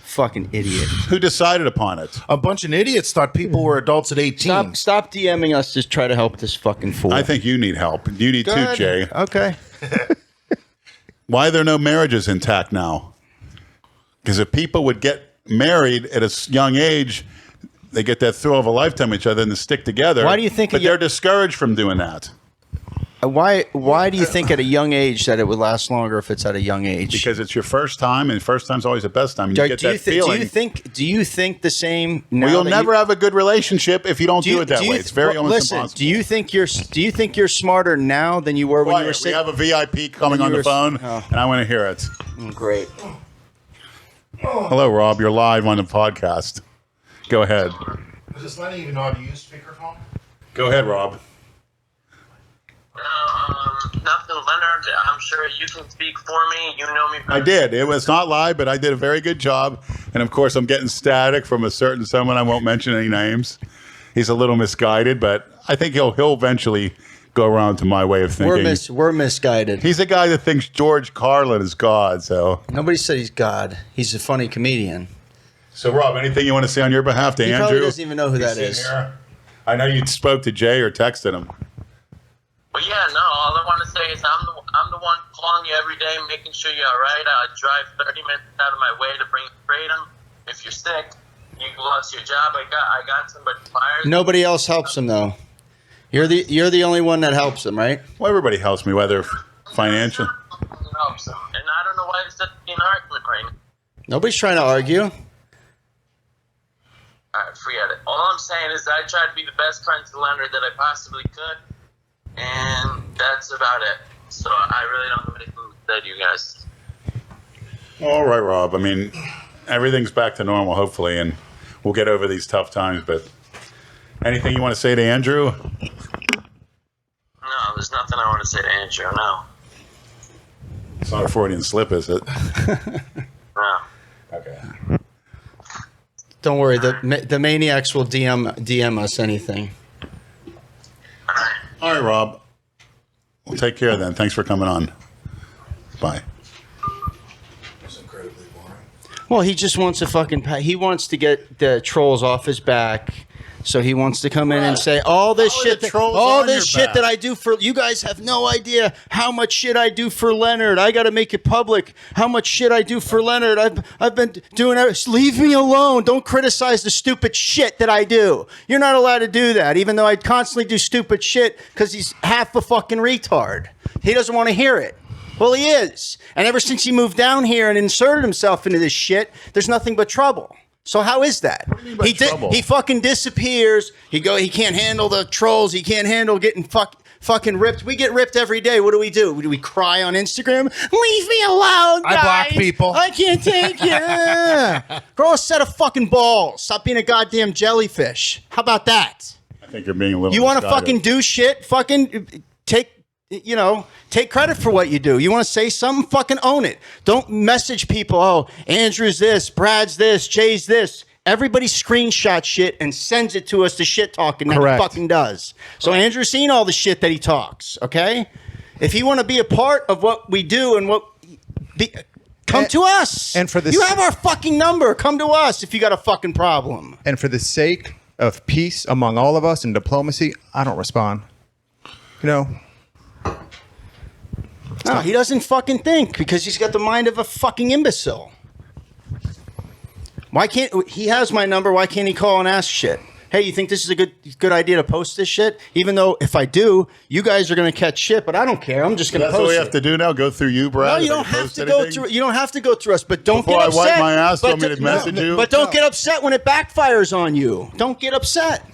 Fucking idiot. Who decided upon it? A bunch of idiots thought people were adults at 18. Stop DMing us to try to help this fucking fool. I think you need help. You need too, Good. Jay. Okay. Why are there no marriages intact now? Because if people would get married at a young age, they get that thrill of a lifetime with each other and they stick together. Why do you think But they're discouraged from doing that Why do you think at a young age that it would last longer if it's at a young age? because it's your first time, and first time's always the best time. And you get that feeling. Do you think the same? Now Well, you'll that never have a good relationship if you don't do, it that way. It's very almost listen. impossible. Do you think you're smarter now than you were when you were Quiet. We 6? have a VIP coming When on you the were- phone, oh. and I want to hear it. Great. Hello, Rob. You're live on the podcast. Go ahead. Does Lenny even know how to use speakerphone? Go ahead, Rob. Nothing, Leonard. I'm sure you can speak for me. You know me. I did. It was not live, but I did a very good job. And of course, I'm getting static from a certain someone. I won't mention any names. He's a little misguided, but I think he'll eventually go around to my way of thinking. We're misguided. He's a guy that thinks George Carlin is God. So, Nobody said he's God. He's a funny comedian. Rob, anything you want to say on your behalf to He Andrew? probably doesn't even know who He's that sitting is. here. I know you spoke to Jay or texted him. Well, yeah, no. All I want to say is I'm the one calling you every day, making sure you're all right. I drive 30 minutes out of my way to bring you kratom. If you're sick, you lost your job. I got somebody fired. Nobody else helps him though. You're the only one that helps him, right? Well, everybody helps me, whether financial. Helps them. And I don't know why it's such an argument right now. Nobody's trying to argue. All right, forget it. All I'm saying is I tried to be the best friend to Leonard that I possibly could, and that's about it. So I really don't have anything to say to you guys. All right, Rob. I mean, everything's back to normal, hopefully, and we'll get over these tough times. But anything you want to say to Andrew? No, there's nothing I want to say to Andrew. No. It's not a Freudian slip, is it? No. Okay. Don't worry. The maniacs will DM us anything. All right, Rob. We'll take care then. Thanks for coming on. Bye. It's incredibly boring. Well, he just wants he wants to get the trolls off his back. So he wants to come in and say all this How are shit, the trolls on your back? that I do for you guys have no idea how much shit I do for Leonard. I got to make it public. How much shit I do for Leonard. I've been doing it. Leave me alone. Don't criticize the stupid shit that I do. You're not allowed to do that, even though I constantly do stupid shit because he's half a fucking retard. He doesn't want to hear it. Well, he is. And ever since he moved down here and inserted himself into this shit, there's nothing but trouble. So how is that? What do you mean by trouble? He fucking disappears. He can't handle the trolls. He can't handle getting fucking ripped. We get ripped every day. What do? Do we cry on Instagram? Leave me alone, guys. I block people. I can't take it. Grow a set of fucking balls. Stop being a goddamn jellyfish. How about that? I think you're being a little You want to misguided. fucking do shit? Fucking take credit for what you do. You want to say something? Fucking own it. Don't message people, oh, Andrew's this, Brad's this, Jay's this. Everybody screenshots shit and sends it to us to shit talking that he Correct. fucking does. So Andrew's seen all the shit that he talks, okay? If you want to be a part of what we do and come to us. and for this- you have our fucking number. Come to us if you got a fucking problem. And for the sake of peace among all of us and diplomacy, I don't respond. You know, No, he doesn't fucking think because he's got the mind of a fucking imbecile. Why can't he has my number? Why can't he call and ask shit? Hey, you think this is a good idea to post this shit? Even though if I do, you guys are gonna catch shit, but I don't care. I'm just gonna That's post what we it. have to do now. Go through you, Brad. No, you if I don't can have post to go anything? through. You don't have to go through us, but don't Before get I wipe upset. my ass, But want me to message you? But don't get upset when it backfires on you. Don't get upset.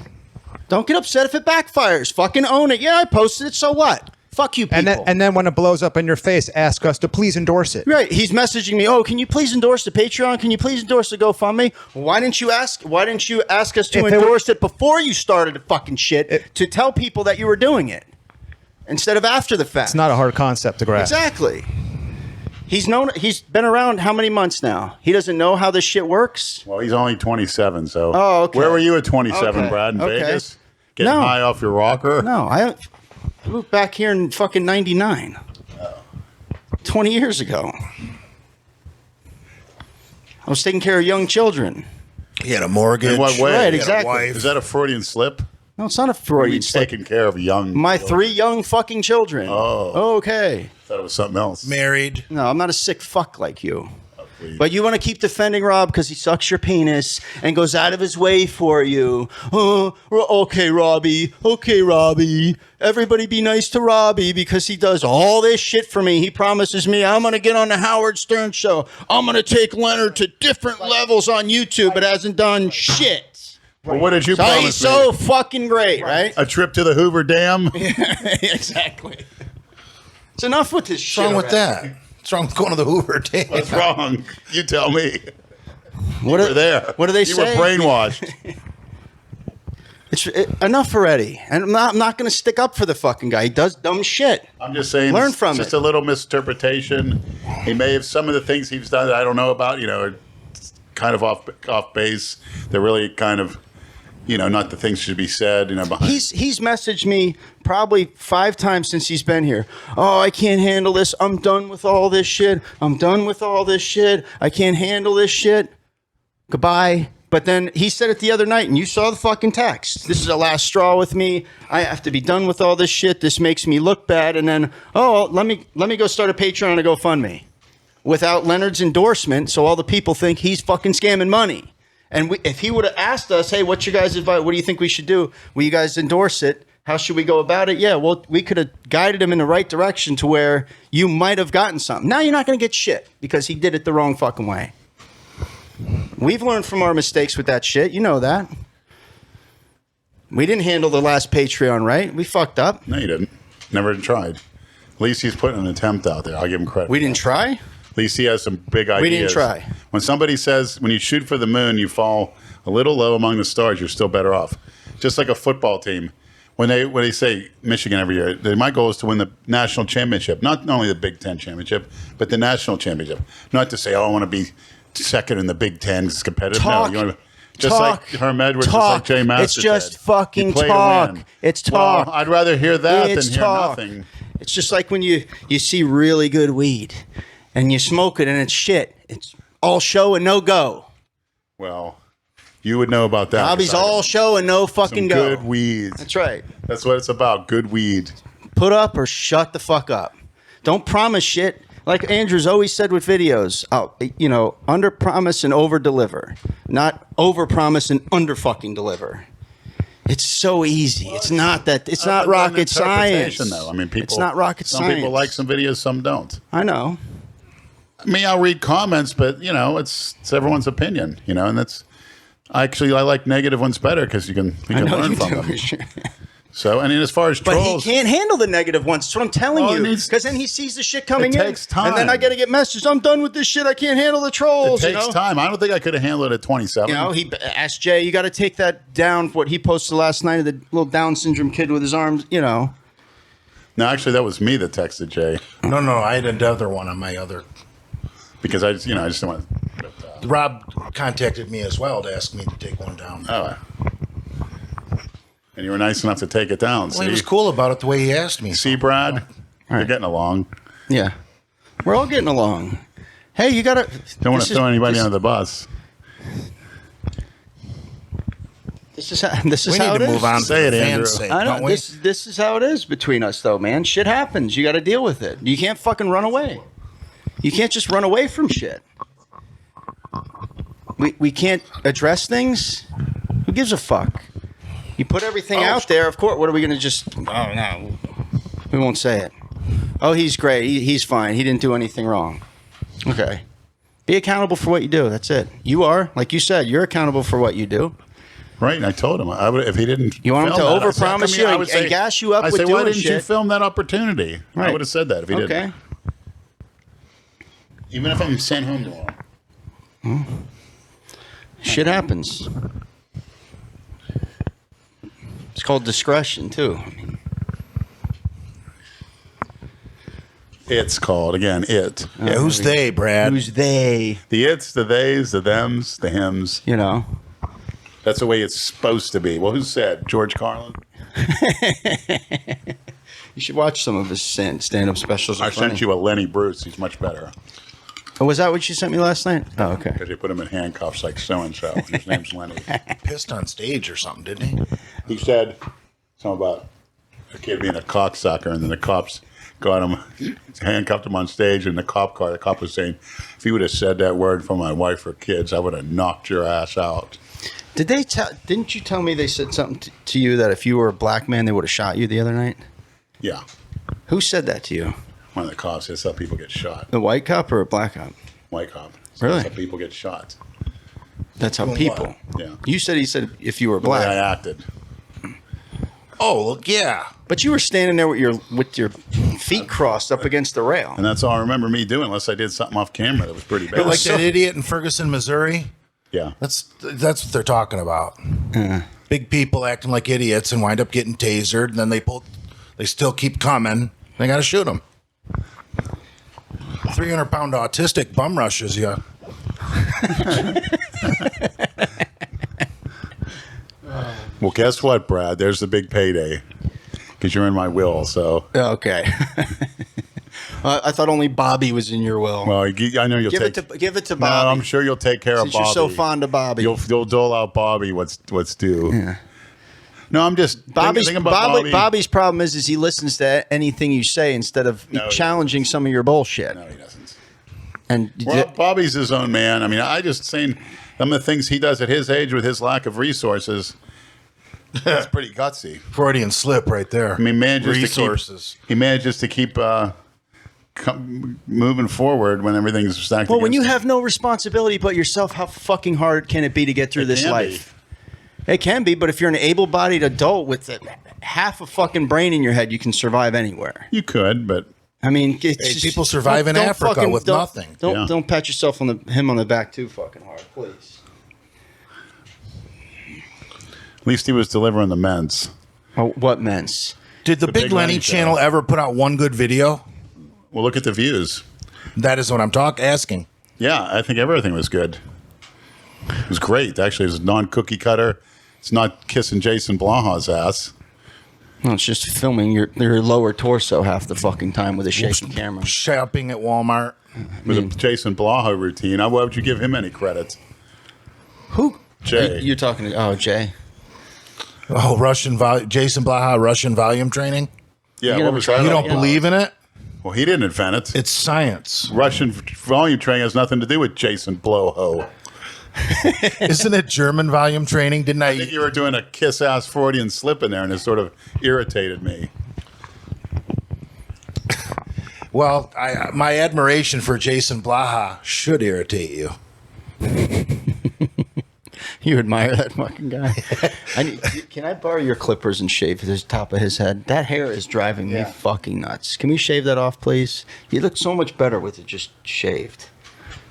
Don't get upset if it backfires. Fucking own it. Yeah, I posted it. So what? Fuck you, people. And then when it blows up in your face, ask us to please endorse it. Right. He's messaging me, oh, can you please endorse the Patreon? Can you please endorse the GoFundMe? Why didn't you ask us to endorse it before you started the fucking shit to tell people that you were doing it instead of after the fact? It's not a hard concept to grasp. Exactly. He's been around how many months now? He doesn't know how this shit works? Well, he's only 27, so. Oh, okay. Where were you at 27, Okay. Brad, in Okay. Vegas? Getting No. high off your rocker? No, I moved back here in fucking 99. 20 years ago. I was taking care of young children. He had a mortgage. In what way? Right, He had a exactly. wife. Is that a Freudian slip? No, it's not a Or Freudian you slip. taking care of young? My children? 3 young fucking children. Oh. Okay. Thought it was something else. Married. No, I'm not a sick fuck like you. Please. But you want to keep defending Rob because he sucks your penis and goes out of his way for you. Oh, okay, Robbie. Okay, Robbie. Everybody be nice to Robbie because he does all this shit for me. He promises me I'm going to get on the Howard Stern show. I'm going to take Leonard to different levels on YouTube, but hasn't done shit. Well, what did you So promise he's so me? fucking great, right? A trip to the Hoover Dam? Exactly. It's enough with this What's shit. wrong with already. that? What's wrong with going to the Hoover Dam? What's wrong? You tell me. What You were there. What do they you say? You were brainwashed. Enough already. And I'm not going to stick up for the fucking guy. He does dumb shit. I'm just saying. Learn it's from just it. a little misinterpretation. He may have some of the things he's done that I don't know about. Are kind of off base. They're really kind of, not the things should be said. Behind. He's messaged me probably 5 times since he's been here. Oh, I can't handle this. I'm done with all this shit. I'm done with all this shit. I can't handle this shit. Goodbye. But then he said it the other night, and you saw the fucking text. This is the last straw with me. I have to be done with all this shit. This makes me look bad. And then, let me go start a Patreon and a GoFundMe without Leonard's endorsement, so all the people think he's fucking scamming money. And if he would have asked us, hey, what's your guys' advice? What do you think we should do? Will you guys endorse it? How should we go about it? Yeah, well, we could have guided him in the right direction to where you might have gotten something. Now you're not going to get shit because he did it the wrong fucking way. We've learned from our mistakes with that shit. You know that. We didn't handle the last Patreon right. We fucked up. No, you didn't. Never tried. At least he's putting an attempt out there. I'll give him credit. We didn't try? At least he has some big ideas. We didn't try. When somebody says, when you shoot for the moon, you fall a little low among the stars, you're still better off. Just like a football team. When they say Michigan every year, my goal is to win the national championship. Not only the Big Ten championship, but the national championship. Not to say, I want to be second in the Big Ten. It's competitive. Talk. No, you want to, just like Herm Edwards, just like Jay Master It's just said. fucking You play to talk. win. It's talk. Well, I'd rather hear that It's than hear talk. nothing. It's just like when you see really good weed and you smoke it and it's shit. It's all show and no go. Well, you would know about that. Bobby's 'cause I all don't. show and no fucking Some go. good weed. That's right. That's what it's about. Good weed. Put up or shut the fuck up. Don't promise shit. Like Andrew's always said with videos, under promise and over deliver, not over promise and under fucking deliver. It's so easy. It's not that. It's not But then rocket science. interpretation, though. I mean, people. It's not rocket some science. people like some videos, some don't. I know. Me, I'll read comments, but it's everyone's opinion. And that's I like negative ones better because you can learn from them. So, as far as But trolls, he can't handle the negative ones. That's what I'm telling Oh, it you. needs- Because then he sees the shit coming in. takes time. And then I got to get messages. I'm done with this shit. I can't handle the it trolls. takes time. I don't think I could have handled it at 27. He asked Jay, you got to take that down, what he posted last night of the little Down syndrome kid with his arms, No, actually, that was me that texted Jay No, I had another one on my other. because I just didn't want. Rob contacted me as well to ask me to take one down. Oh, and you were nice enough to take it down. Well, he was cool about it the way he asked me. See, Brad, you're getting along. Yeah. We're all getting along. Hey, you got to... Don't want to throw anybody under the bus. This is how We it need to is. move on Say to it, the Andrew. fans' sake, I know. don't we? This is how it is between us, though, man. Shit happens. You got to deal with it. You can't fucking run away. You can't just run away from shit. We can't address things. Who gives a fuck? You put everything out there. Of course. What are we going to just... Oh, no. We won't say it. Oh, he's great. He's fine. He didn't do anything wrong. Okay. Be accountable for what you do. That's it. You are. Like you said, you're accountable for what you do. Right, and I told him I would if he didn't. You want him to film that, I said, overpromise "Come you here," I and- would say- and gas you up I with say, doing why didn't you shit? film that opportunity? I Right. would have said that if he Okay. didn't. Even if I'm sent home tomorrow. Shit happens. It's called discretion too. It's called again. It. Yeah, who's they, Brad? Who's they? The it's, the theys, the thems, the hims. You know. That's the way it's supposed to be. Well, who said? George Carlin? You should watch some of his stand-up specials. I sent you a Lenny Bruce. He's much better. Oh, was that what you sent me last night? Oh, okay. Because you put him in handcuffs like so-and-so. His name's Lenny. Pissed on stage or something, didn't he? He said something about a kid being a cocksucker, and then the cops got him, handcuffed him on stage in the cop car. The cop was saying, if you would have said that word for my wife or kids, I would have knocked your ass out. Did they tell? Didn't you tell me they said something to you that if you were a black man, they would have shot you the other night? Yeah. Who said that to you? One of the cops. That's how people get shot. The white cop or a black cop? White cop. Really? That's how people get shot. That's how Doing people. what? Yeah. You said he said if you were The way I black, acted. Oh, look, yeah. but you were standing there with your feet crossed up against the rail. And that's all I remember me doing, unless I did something off camera that was pretty bad. But like that idiot in Ferguson, Missouri. Yeah. That's what they're talking about. Big people acting like idiots and wind up getting tasered, and then they still keep coming. They got to shoot them. 300-pound autistic bum rushes you. Well, guess what, Brad? There's the big payday. Because you're in my will, so. Okay. I thought only Bobby was in your will. Well, I know you'll give take. it to No, Bobby. I'm sure you'll take care Since of Bobby. you're so fond of Bobby. You'll dole out Bobby what's due. Yeah. No, I'm just thinking about Bobby. Bobby's problem is he listens to anything you say instead of No, he challenging some of your bullshit. No, he doesn't. And Well, Bobby's his own man. I mean, I just saying some of the things he does at his age with his lack of resources. That's pretty gutsy. Freudian slip right there. I mean, resources. He manages to keep moving forward when everything's stacked. well, when you against him. have no responsibility but yourself, how fucking hard can it be to get through It this can life? It can be, but if you're an able-bodied adult with half a fucking brain in your head, you can survive anywhere. You could, but I mean, it's Hey, just- people survive in don't Africa fucking- with don't- nothing. Yeah. Don't pat yourself on him on the back too fucking hard, please. at least he was delivering the meds. Oh, what men's? Did the The Big Big Lenny Lenny channel channel. ever put out one good video? Well, look at the views. That is what I'm asking. Yeah, I think everything was good. It was great. Actually, it was non-cookie cutter. It's not kissing Jason Blaha's ass. No, it's just filming your lower torso half the fucking time with a shaky camera. Shopping at Walmart. With a Jason Blaha routine. Why would you give him any credit? Who? Jay. You're talking to? Oh, Jay. Oh, Jason Blaha Russian volume training. Yeah, You what never was tried that? You Yeah. don't believe in it? Well, he didn't invent it. It's science. Russian volume training has nothing to do with Jason Blowho. Isn't it German volume training? Didn't I think you were doing a kiss-ass Freudian slip in there, and it sort of irritated me. Well, my admiration for Jason Blaha should irritate you. You admire that fucking guy. Can I borrow your clippers and shave the top of his head? That hair is driving me fucking nuts. Can we shave that off, please? You look so much better with it just shaved.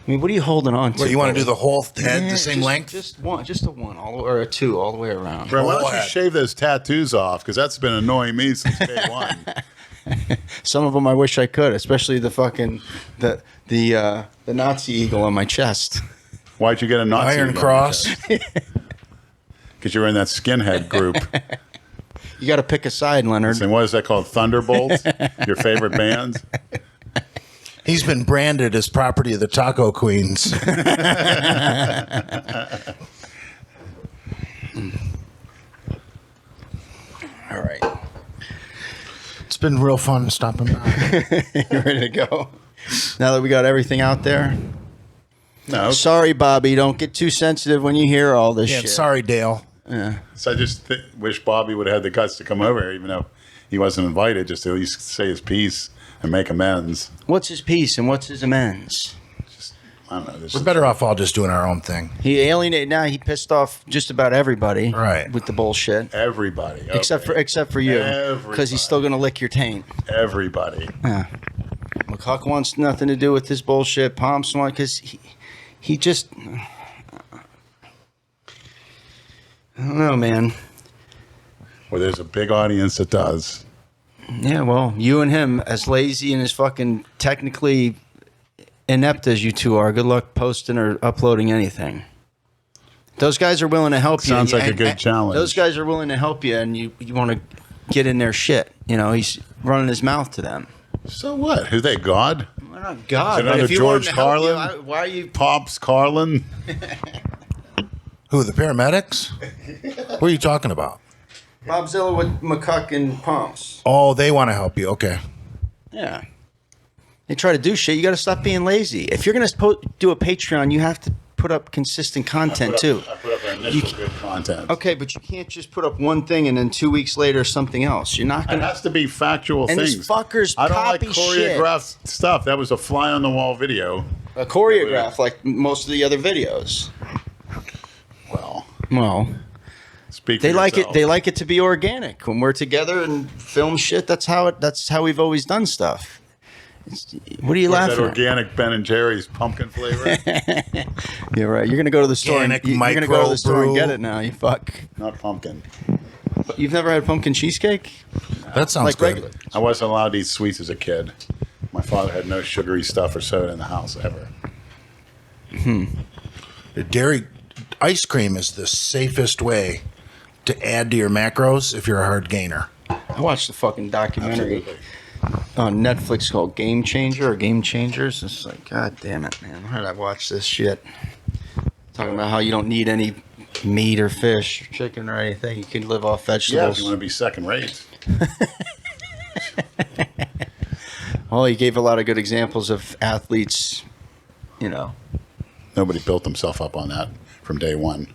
I mean, what are you holding on to? What, you want to do the whole head Yeah, the same just- length? Just a one, or a two, all the way around. Bro, why don't you ahead. shave those tattoos off? Because that's been annoying me since day one. Some of them I wish I could, especially the fucking the Nazi eagle on my chest. Why'd you get a Nazi? Iron Cross. Because you're in that skinhead group. You got to pick a side, Leonard. And what is that called? Thunderbolt? Your favorite band? He's been branded as property of the Taco Queens. All right, It's been real fun stopping by. you ready to go? Now that we got everything out there. No. Sorry, Bobby. Don't get too sensitive when you hear all this Yeah, shit. sorry, Dale. So I just wish Bobby would have had the guts to come over here, even though he wasn't invited, just to at least say his piece and make amends. What's his piece and what's his amends? I don't know. This We're is- better off all just doing our own thing. He alienated. Now he pissed off just about everybody. Right. With the bullshit. Everybody. Except okay. for you, because he's still gonna lick your taint. Everybody. Yeah. McCuck wants nothing to do with this bullshit. Pomps want because he just. I don't know, man. Well, there's a big audience that does. Yeah, well, you and him, as lazy and as fucking technically inept as you two are, good luck posting or uploading anything. Those guys are willing to help you. Sounds like a and- good and challenge. Those guys are willing to help you, and you want to get in their shit. You know, he's running his mouth to them. So what? Who they? God? Well, not God, Is it but another if you want George to help you, Carlin? why are you? Pops Carlin? Who, the paramedics? What are you talking about? Bobzilla with McCuck and Pomps. Oh, they want to help you. Okay. Yeah. They try to do shit. You got to stop being lazy. If you're going to do a Patreon, you have to put up consistent content too. I put up initial good content. Okay, but you can't just put up one thing and then 2 weeks later something else. You're not It going to. has to be factual And things. these fuckers I don't like copy shit. choreographed stuff. That was a fly on the wall video. A choreograph like most of the other videos. Well, Speak for they like it. yourself. They like it to be organic. When we're together and film shit, that's how we've always done stuff. What are you Where's laughing that at? organic Ben and Jerry's pumpkin flavor? Yeah, right. You're gonna go to the store. Organic You're gonna go to the store and microbrew. get it now. You fuck. Not pumpkin. You've never had pumpkin cheesecake? That sounds Like good. regular. I wasn't allowed to eat sweets as a kid. My father had no sugary stuff or soda in the house ever. The dairy ice cream is the safest way to add to your macros if you're a hard gainer. I watched the fucking documentary Absolutely. on Netflix called Game Changer or Game Changers. It's like, God damn it, man. Why did I watch this shit? Talking about how you don't need any meat or fish or chicken or anything. You can live off Yeah, if vegetables. you want to be second rate. Well, he gave a lot of good examples of athletes, you know. Nobody built himself up on that from day one.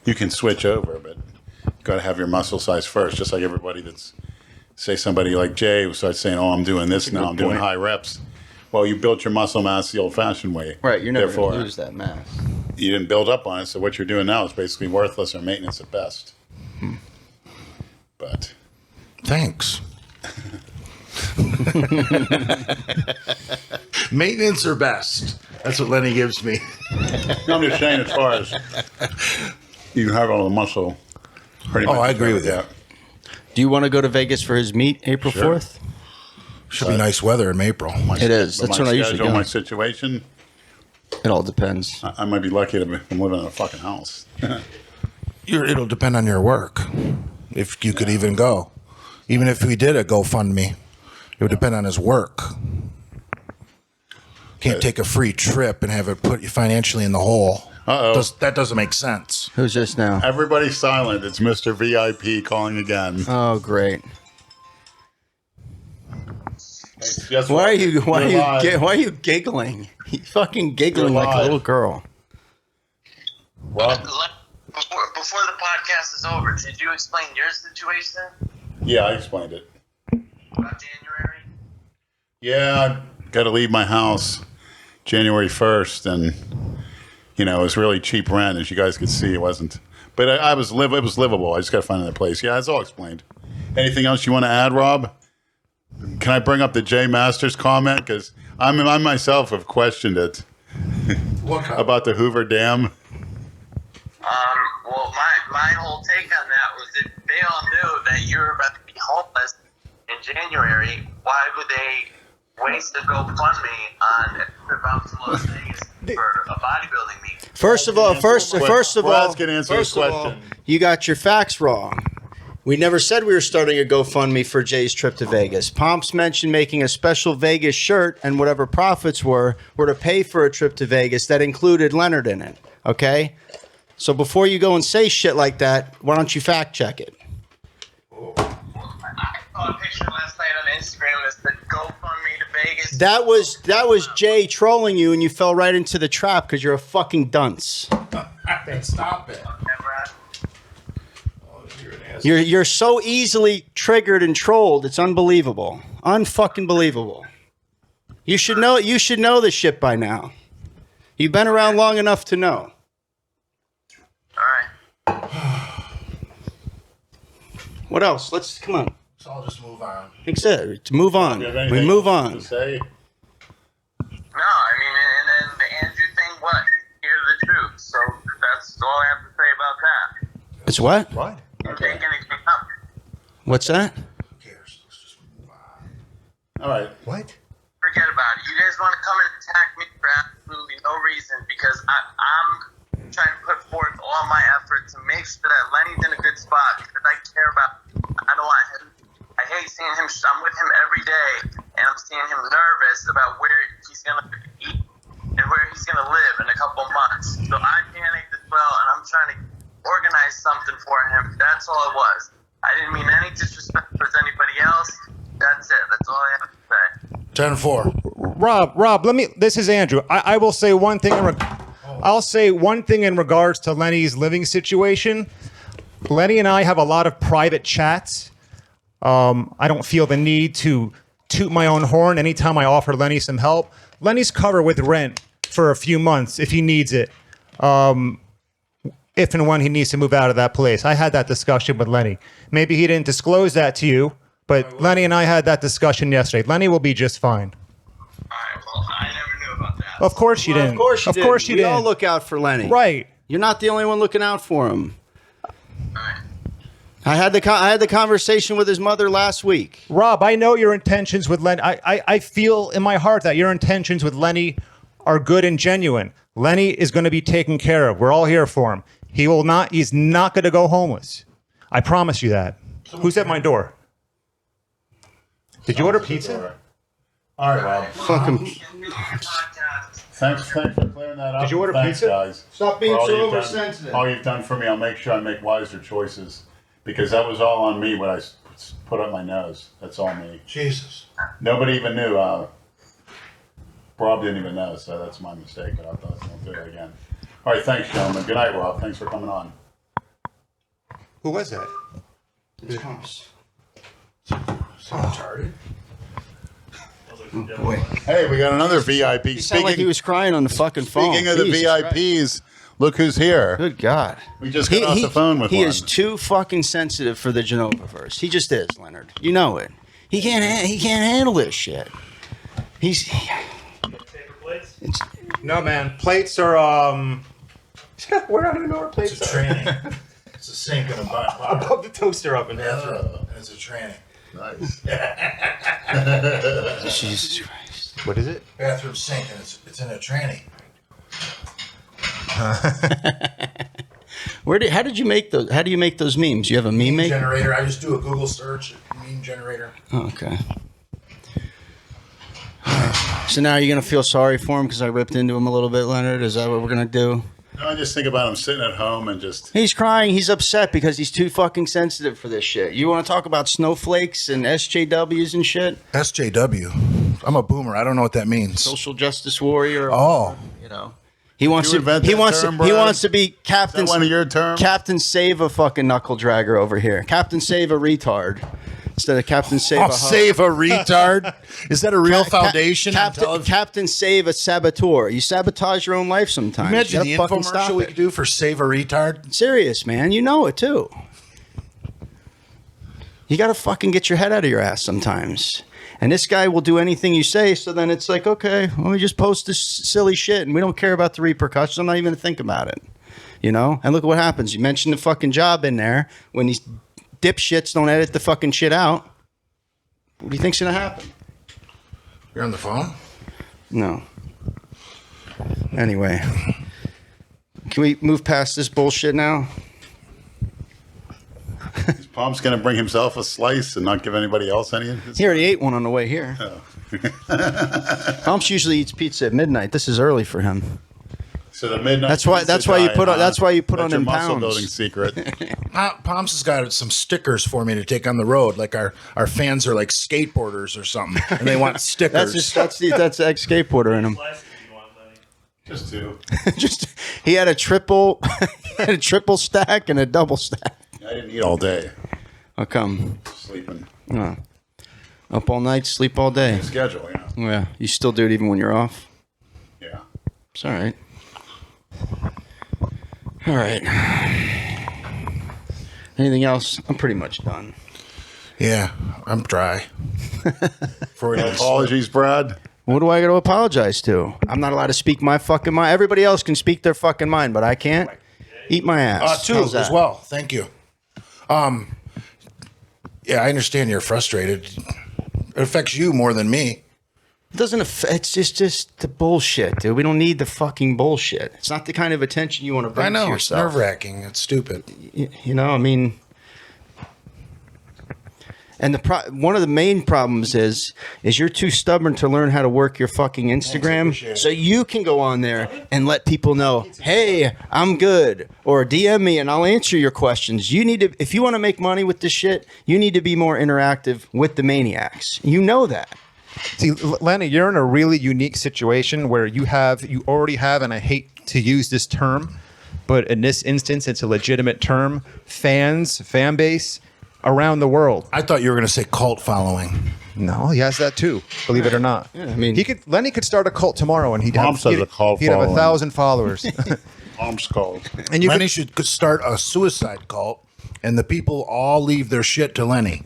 You can switch over, but you got to have your muscle size first. Just like everybody that's, say somebody like Jay who starts saying, "Oh, I'm doing this now. I'm doing high reps." Well, you built your muscle mass the old-fashioned way. Right, you're never Therefore, going to lose that mass. you didn't build up on it. So what you're doing now is basically worthless or maintenance at best. But Thanks. Maintenance or best? That's what Lenny gives me. no, I'm just saying, as far as you have all the muscle. pretty Oh, much I agree with yeah. Do you want to go to Vegas for his meet April Sure. 4th? Should be nice weather in April. It is. But That's my when I usually schedule, go. my situation, It all depends. I might be lucky to be I'm living in a fucking house. It'll depend on your work. If you could even go. Even if we did a GoFundMe, it would depend on his work. Can't take a free trip and have it put you financially in the hole. Uh-oh. That doesn't make sense. Who's this now? Everybody's silent. It's Mr. VIP calling again. Oh, great. Guess Why what? are you You're live. why are you giggling? He's fucking giggling You're like a live. little girl. Rob? Before the podcast is over, did you explain your situation Yeah, I explained it. about January? Yeah, I got to leave my house January 1st, and you know it was really cheap rent, as you guys could see. It wasn't, but it was livable. I just got to find another place. Yeah, it's all explained. Anything else you want to add, Rob? Can I bring up the Jay Masters comment because I myself have questioned it about the Hoover Dam. Well, my whole take on that was that they all knew that you were about to be homeless in January. Why would they waste a GoFundMe on a trip out to Las Vegas for a bodybuilding meet? First of all, Brad's gonna answer his first of all, question. you got your facts wrong. We never said we were starting a GoFundMe for Jay's trip to Vegas. Pomps mentioned making a special Vegas shirt, and whatever profits were to pay for a trip to Vegas that included Leonard in it. Okay? So before you go and say shit like that, why don't you fact check it? I saw a picture last night on Instagram that said GoFundMe to Vegas. That was Jay trolling you, and you fell right into the trap because you're a fucking dunce. Stop it. You're so easily triggered and trolled. It's unbelievable. Unfucking believable. You should know. You should know this shit by now. You've been around long enough to know. All right. What else? Let's come on. So I'll just move on. Except to move on. You have We anything move else on. to say? No, I mean, and then the Andrew thing, what? Hear the truth. So that's all I have to say about that. It's what? What? You take anything up. What's that? Who cares? Let's just move on. All right. What? Forget about it. You guys want to come and attack me for absolutely no reason because I'm trying to put forth all my effort to make sure that Lenny's in a good spot because I care about him. I don't want him. I hate seeing him. I'm with him every day, and I'm seeing him nervous about where he's going to eat and where he's going to live in a couple months. So I panicked as well, and I'm trying to organize something for him. That's all it was. I didn't mean any disrespect towards anybody else. That's it. That's all I have to say. 10-4. Rob, let me. This is Andrew. I will say one thing. I'll say one thing in regards to Lenny's living situation. Lenny and I have a lot of private chats. I don't feel the need to toot my own horn anytime I offer Lenny some help. Lenny's covered with rent for a few months if he needs it. If and when he needs to move out of that place. I had that discussion with Lenny. Maybe he didn't disclose that to you, but Lenny and I had that discussion yesterday. Lenny will be just fine. All right. Well, I never knew about that. Of course you didn't. Of course you did. Of course you we didn't. all look out for Lenny. Right. You're not the only one looking out for him. All right. I had the conversation with his mother last week. Rob, I know your intentions with Lenny. I feel in my heart that your intentions with Lenny are good and genuine. Lenny is going to be taken care of. We're all here for him. He's not going to go homeless. I promise you that. Who's at my door? Did you order pizza? All right, Rob. Fucking. Thanks for clearing that up. Did you order Thanks, pizza? guys. Stop being For all so you've done- oversensitive. All you've done for me, I'll make sure I make wiser choices because that was all on me when I put up my nose. That's all me. Jesus. Nobody even knew. Rob didn't even know, so that's my mistake. But I thought I'll do it again. All right, thanks, gentlemen. Good night, Rob. Thanks for coming on. Who was that? It's Thomas. So retarded. Boy. Hey, we got another VIP. He sounded like he was crying on the fucking phone. Speaking of the Jesus VIPs, Christ. look who's here. Good God. We just got off the phone with He one. is too fucking sensitive for the Genova-verse. He just is, Leonard. You know it. He can't handle this shit. He's... It's, No, man. Plates are Where do I even know where plates It's a tranny. It's a sink and a bar. above the toaster oven. And it's a tranny. Nice. Jesus Christ. What is it? Bathroom sink and it's in a tranny. How did you make those? How do you make those memes? You have a meme maker? Generator. I just do a Google search. Meme generator. Oh, okay. So now you're gonna feel sorry for him because I ripped into him a little bit, Leonard? Is that what we're gonna do? No, I just think about him sitting at home and just. He's crying. He's upset because he's too fucking sensitive for this shit. You want to talk about snowflakes and SJWs and shit? SJW. I'm a boomer. I don't know what that means. Social justice warrior. Oh. You know. He wants You to. invent He that wants. term, He Brad? wants to be Captain. Is that one of your terms? Captain Save a fucking knuckle dragger over here. Captain Save a retard instead of Captain Save a. I'll hoe. save a retard. Is that a real foundation? on television? Captain Save a saboteur. You sabotage your own life sometimes. Imagine the You gotta fucking stop infomercial we it. could do for Save a Retard. Serious, man. You know it too. You got to fucking get your head out of your ass sometimes. And this guy will do anything you say, so then it's like, okay, let me just post this silly shit, and we don't care about the repercussions. I'm not even going to think about it. You know? And look at what happens. You mentioned the fucking job in there. When these dipshits don't edit the fucking shit out, what do you think's going to happen? You're on the phone? No. Anyway. Can we move past this bullshit now? Pom's going to bring himself a slice and not give anybody else any. He already ate one on the way here. Pomps usually eats pizza at midnight. This is early for him. So the midnight. That's why you put on. That's why you put That's on your in muscle pounds. building secret. Pomps has got some stickers for me to take on the road. Like our fans are like skateboarders or something, and they want stickers. That's the ex skateboarder in him. Just two. Just he had a triple stack and a double stack. I didn't eat all day. How come? Sleeping. Up all night, sleep all day. Schedule, you know. Yeah, you still do it even when you're off. Yeah. It's all right. All right. Anything else? I'm pretty much done. Yeah, I'm dry. Apologies, Brad. What do I got to apologize to? I'm not allowed to speak my fucking mind. Everybody else can speak their fucking mind, but I can't. Eat my ass. Too, How's that? as well. Thank you. Yeah, I understand you're frustrated. It affects you more than me. It doesn't affect. It's just the bullshit, dude. We don't need the fucking bullshit. It's not the kind of attention you want to bring I know, to it's yourself. nerve-wracking. It's stupid. You know, I mean, and one of the main problems is you're too stubborn to learn how to work your fucking Instagram, so you can go on there and let people know, hey, I'm good, or DM me and I'll answer your questions. You need to, if you want to make money with this shit, you need to be more interactive with the maniacs. You know that. See, Lenny, you're in a really unique situation where you already have, and I hate to use this term, but in this instance, it's a legitimate term, fan base around the world. I thought you were going to say cult following. No, he has that too, believe it or not. Yeah, I mean, Lenny could start a cult tomorrow and he'd have a cult he'd have following. 1,000 followers. Mom's called. And you Lenny should start a suicide cult, and the people all leave their shit to Lenny.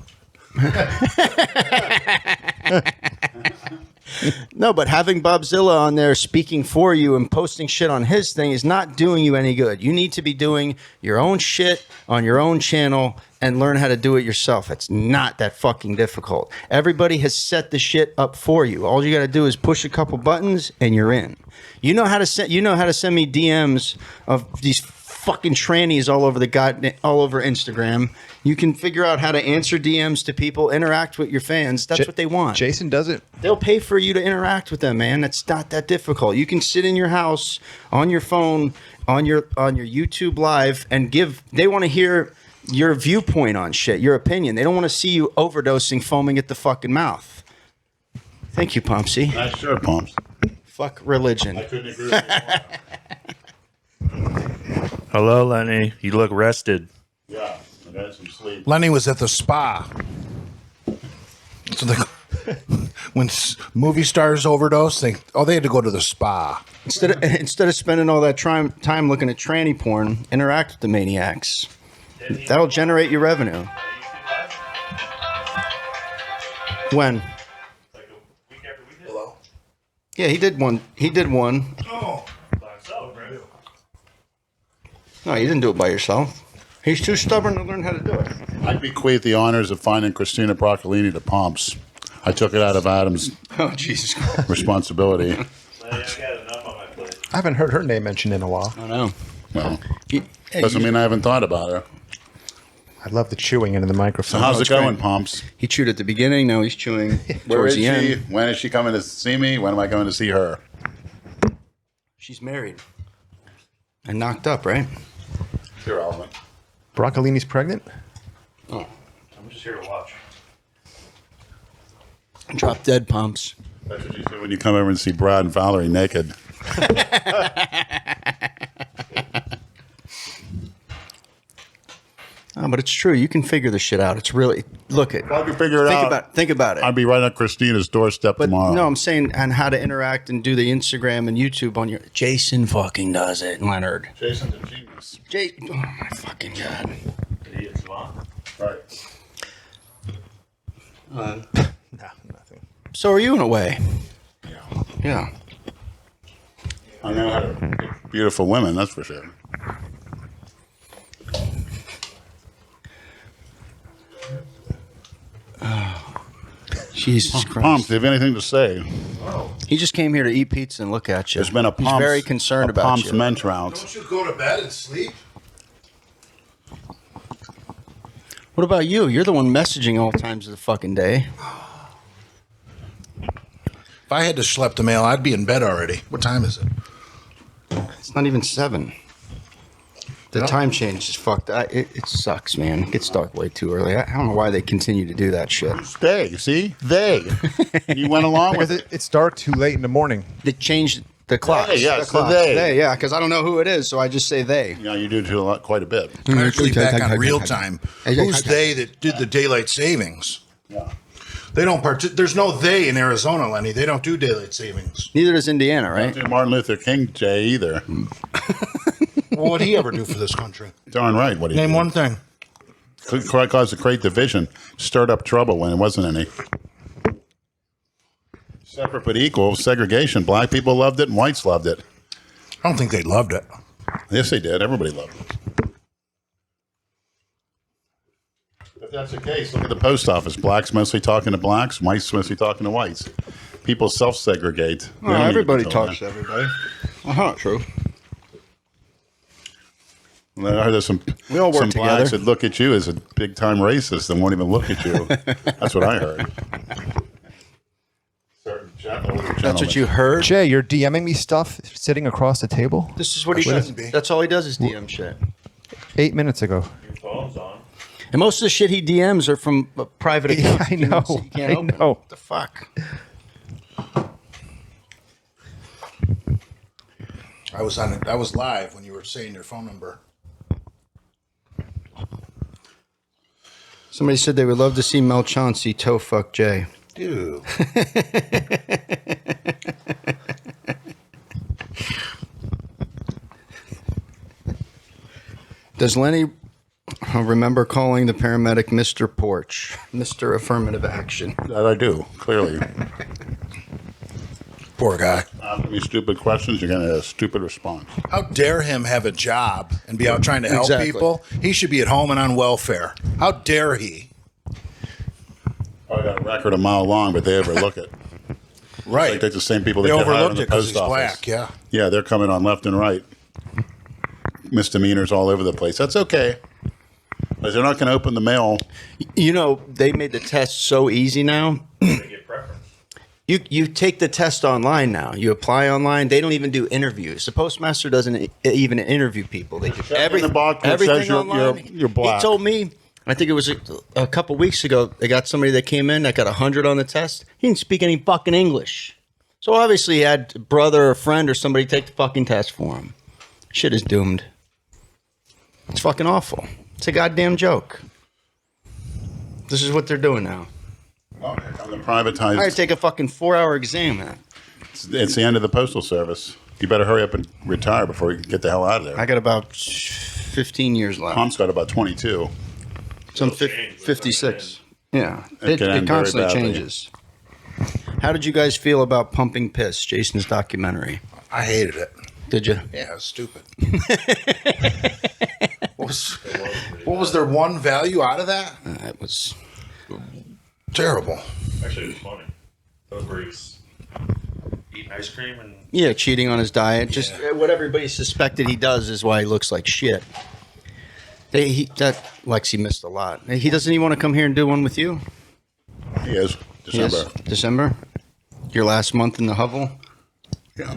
No, but having Bobzilla on there speaking for you and posting shit on his thing is not doing you any good. You need to be doing your own shit on your own channel and learn how to do it yourself. It's not that fucking difficult. Everybody has set the shit up for you. All you got to do is push a couple buttons and you're in. You know how to send me DMs of these fucking trannies all over Instagram. You can figure out how to answer DMs to people, interact with your fans. That's what they want. Jason does it. They'll pay for you to interact with them, man. That's not that difficult. You can sit in your house on your phone, on your YouTube live, and they want to hear your viewpoint on shit, your opinion. They don't want to see you overdosing, foaming at the fucking mouth. Thank you, Pumpsy. Nice shirt, Pumps. Fuck religion. I couldn't agree with you more. Hello, Lenny. You look rested. Yeah, I got some sleep. Lenny was at the spa. So when movie stars overdose, they had to go to the spa. Instead of spending all that time looking at tranny porn, interact with the maniacs. That'll generate your revenue. When? Hello? Yeah, he did one. Oh. No, you didn't do it by yourself. He's too stubborn to learn how to do it. I bequeath the honors of finding Christina Broccolini to Pumps. I took it out of Adam's Oh, Jesus Christ. responsibility. I got enough on my plate. I haven't heard her name mentioned in a while. I know. Well, doesn't mean I haven't thought about her. I love the chewing into the microphone. How's it it's going, great. Pumps? He chewed at the beginning. Now he's chewing Where towards is the she? end. When is she coming to see me? When am I going to see her? She's married and knocked up, right? Sure, Alvin. Broccolini's pregnant? I'm just here to watch. Drop dead pumps. That's what you say when you come over and see Brad and Valerie naked. Oh, but it's true. You can figure this shit out. It's really look at. I can figure it out. Think about it. I'll be right on Christina's doorstep But tomorrow. no, I'm saying on how to interact and do the Instagram and YouTube on your. Jason fucking does it, Leonard. Jason's a genius. Oh my fucking god. Idiots, Mom. Right. No, nothing. So are you in a way? Yeah. I know how to pick beautiful women, that's for sure. Jesus Christ. Pumps, do you have anything to say? He just came here to eat pizza and look at you. There's been a He's Pumps, very concerned about Pumps you. men's round. Don't you go to bed and sleep? What about you? You're the one messaging all times of the fucking day. If I had to schlep the mail, I'd be in bed already. What time is it? It's not even 7. The time change is fucked. It sucks, man. It gets dark way too early. I don't know why they continue to do that shit. They, see? They. You went along with Because it. it's dark too late in the morning. They changed the clocks. They, yes, the the clocks. they. Yeah, because I don't know who it is, so I just say they. Yeah, you do too quite a bit. I'm actually back on real time. Who's they that did the daylight savings? Yeah. They don't there's no they in Arizona, Lenny. They don't do daylight savings. Neither does Indiana, right? Don't do Martin Luther King Jay either. Well, what'd he ever do for this country? Darn right. What do you Name one thing. Caused a great division. Stirred up trouble when it wasn't any. Separate but equal segregation. Black people loved it and whites loved it. I don't think they loved it. Yes, they did. Everybody loved it. If that's the case, look at the post office. Blacks mostly talking to blacks, whites mostly talking to whites. People self-segregate. They Well, don't need to everybody be told talks to that. everybody. True. I heard there's some, We all work some blacks together. that look at you as a big-time racist and won't even look at you. That's what I heard. That's what you heard? Jay, you're DMing me stuff sitting across the table This is what he does. That's all he does is DM shit. 8 minutes ago. Your phone's on. And most of the shit he DMs are from private Yeah, accounts. I know. You can't I open know. What the fuck? I was live when you were saying your phone number. Somebody said they would love to see Mel Chauncey toe fuck Jay. Dude. Does Lenny remember calling the paramedic Mr. Porch? Mr. Affirmative Action. That I do, clearly. Poor guy. Asking me stupid questions, you're going to get a stupid response. How dare him have a job and be out trying to help Exactly. people? He should be at home and on welfare. How dare he? I got a record a mile long, but they overlook it. Right. Like they're the same people that They get hired in overlooked the it because post he's office. black, yeah. Yeah, they're coming on left and right. Misdemeanors all over the place. That's okay. But they're not going to open the mail. You know, they made the test so easy now. They get preference. You take the test online now. You apply online. They don't even do interviews. The postmaster doesn't even interview people. They do in the box where it everything says you're- online. you're black. He told me. I think it was a couple weeks ago. They got somebody that came in that got 100 on the test. He didn't speak any fucking English. So obviously he had a brother or friend or somebody take the fucking test for him. Shit is doomed. It's fucking awful. It's a goddamn joke. This is what they're doing now. Oh, here come the privatized. I had to take a fucking 4-hour exam, man. It's the end of the postal service. You better hurry up and retire before you get the hell out of there. I got about 15 years left. Tom's got about 22. So I'm It'll change with 56. Yeah. It It can end very constantly badly. changes. How did you guys feel about Pumping Piss, Jason's documentary? I hated it. Did you? Yeah, it was stupid. what was their one value out of that? It was. Terrible. Actually, it was funny. Those where he's eating ice cream and Yeah, cheating on his diet. Just what everybody suspected he does is why he looks like shit. Lexi missed a lot. He doesn't even want to come here and do one with you? He is. December. Yes. December? Your last month in the hovel? Yeah.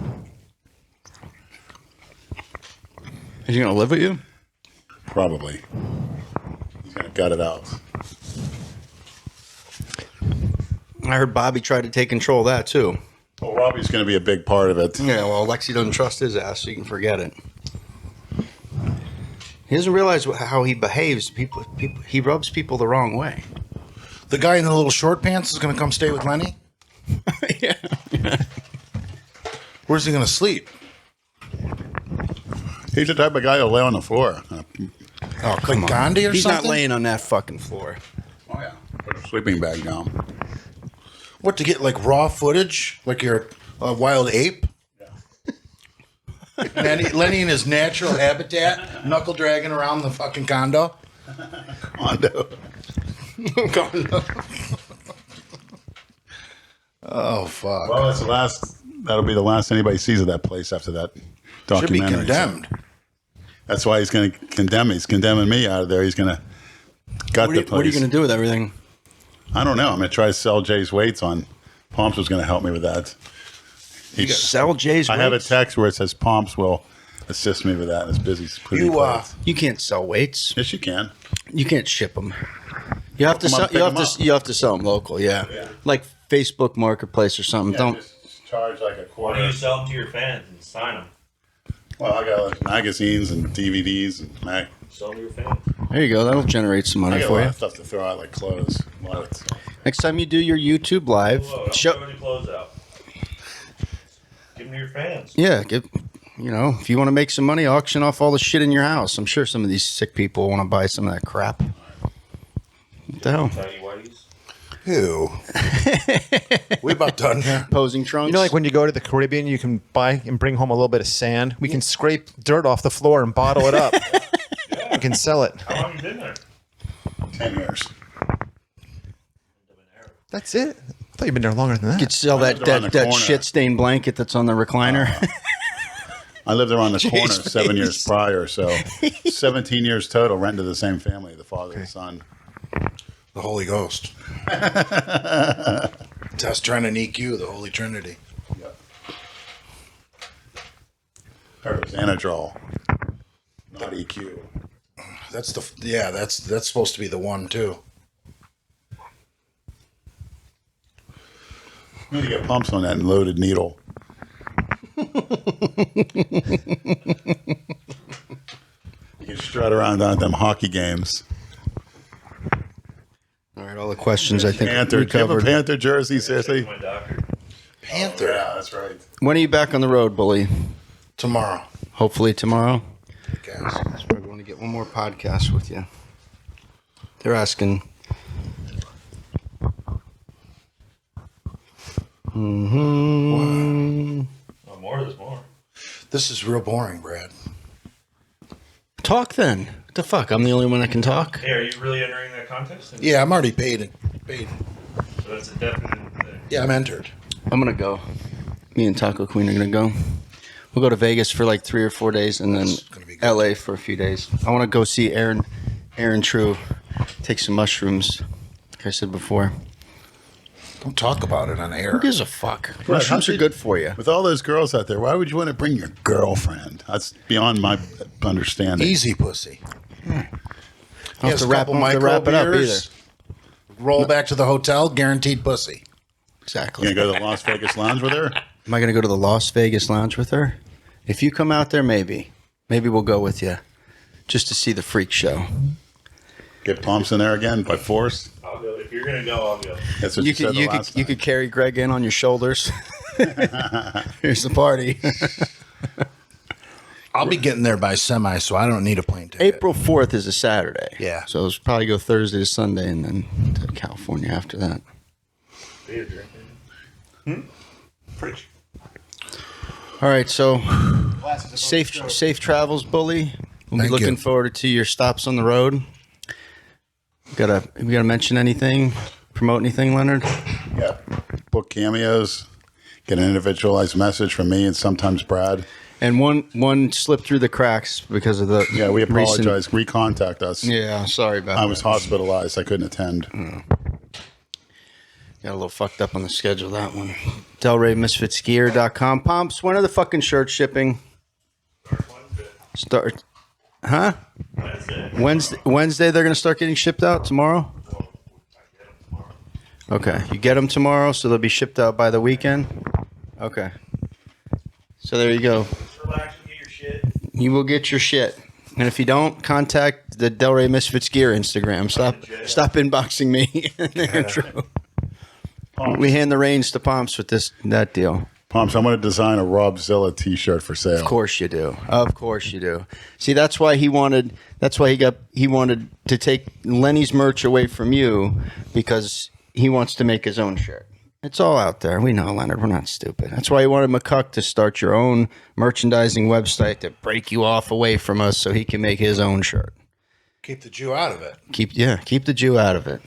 Is he going to live with you? Probably. He's going to gut it out. I heard Bobby tried to take control of that too. Well, Robbie's going to be a big part of it. Yeah, well, Lexi doesn't trust his ass, so you can forget it. He doesn't realize how he behaves. He rubs people the wrong way. The guy in the little short pants is going to come stay with Lenny? Yeah. Where's he going to sleep? He's the type of guy who'll lay on the floor. Oh, come Gandhi or He's something? not laying on that fucking floor. Oh, yeah. Put a sleeping bag down. What, to get like raw footage? Like you're a wild ape? Lenny in his natural habitat, knuckle dragging around the fucking condo. Condo. Oh, fuck. Well, that's the last. That'll be the last anybody sees of that place after that Should be documentary. condemned. That's why he's going to condemn me. He's condemning me out of there. He's going to gut the place. What are you going to do with everything? I don't know. I'm going to try to sell Jay's weights on. Pomps was going to help me with that. You sell Jay's I have a weights? text where it says Pomps will assist me with that. It's busy. Pretty plates. You can't sell weights. Yes, you can. You can't ship them. You have to them sell. up, pick 'em up. You have to sell them local. Yeah, like Facebook Marketplace or something. Don't. Just charge like a why quarter. don't you sell them to your fans and sign them? Well, I got like magazines and DVDs and Sell them to your fans. There you go. That'll generate some I money got a for lot you. of stuff to throw out like clothes. A lot of Next time you do your YouTube live, Whoa, don't show. throw any clothes out. Give them to your fans. Yeah, if you want to make some money, auction off all the shit in your house. I'm sure some of these sick people want to buy some of that crap. What the hell? Tidy whities. Ew. We about done here. Posing trunks. You know, like when you go to the Caribbean, you can buy and bring home a little bit of sand. We can scrape dirt off the floor and bottle it up. We can sell it. How long you been there? 10 years. That's it. I thought you'd been there longer than you that. could sell lived around the that corner. shit-stained blanket that's on the recliner. I lived around the corner Jeez, 7 years please. prior, so 17 years total, rented to the same family, the father and son. The Holy Ghost. Us trying to sneak you, the Holy Trinity. Heard it was Anadrol, not EQ. That's that's supposed to be the one too. We need to get pumps on that and loaded needle. You can strut around on them hockey games. All right, all the questions I think Panther, we do you have a covered. Panther jersey, seriously? My doctor. Panther. Yeah, that's right. When are you back on the road, Bully? Tomorrow. Hopefully tomorrow. I guess. That's why we want to get one more podcast with you. They're asking. Oh, more. There's more. This is real boring, Brad. Talk then. What the fuck? I'm the only one that can talk. Hey, are you really entering that contest? Yeah, I'm already paid. So that's a definite thing. Yeah, I'm entered. I'm gonna go. Me and Taco Queen are gonna go. We'll go to Vegas for like 3 or 4 days, and then That's gonna be good. LA for a few days. I want to go see Aaron True. Take some mushrooms, like I said before. Don't talk about it on air. Who gives a fuck? Right, Mushrooms how are good for you. With all those girls out there, why would you want to bring your girlfriend? That's beyond my understanding. Easy pussy. Don't have to wrap it up either. Roll back to the hotel, guaranteed pussy. Exactly. You gonna go to the Las Vegas Lounge with her? Am I going to go to the Las Vegas Lounge with her? If you come out there, maybe. Maybe we'll go with you. Just to see the freak show. Get pumps in there again by force? I'll go. If you're gonna go, I'll go. That's what you, said the last You time. could carry Greg in on your shoulders. Here's the party. I'll be getting there by semi, so I don't need a plane ticket. April 4th is a Saturday. Yeah. So let's probably go Thursday to Sunday and then to California after that. Beer drinking. Preach. All right, so safe travels, Bully. We'll be Thank looking you. forward to your stops on the road. We gotta mention anything, promote anything, Leonard? Yeah. Book cameos, get an individualized message from me and sometimes Brad. And one slipped through the cracks because of the Yeah, we recent- apologize. Recontact us. Yeah, sorry about I that. was hospitalized. I couldn't attend. Got a little fucked up on the schedule, that one. Delray Misfits Gear.com. Pumps, when are the fucking shirts shipping? Start. Huh? Wednesday they're going to start getting shipped out tomorrow? Okay. You get them tomorrow, so they'll be shipped out by the weekend? Okay. So there you go. Relax and get your shit. You will get your shit. And if you don't, contact the Delray Misfits Gear Instagram. Stop inboxing me. Andrew. We hand the reins to Pomps with that deal. Pomps, I'm going to design a Rob Zilla t-shirt for sale. Of course you do. Of course you do. See, that's why he wanted to take Lenny's merch away from you, because he wants to make his own shirt. It's all out there. We know, Leonard. We're not stupid. That's why he wanted McCuck to start your own merchandising website to break you off away from us so he can make his own shirt. Keep the Jew out of it. Keep the Jew out of it.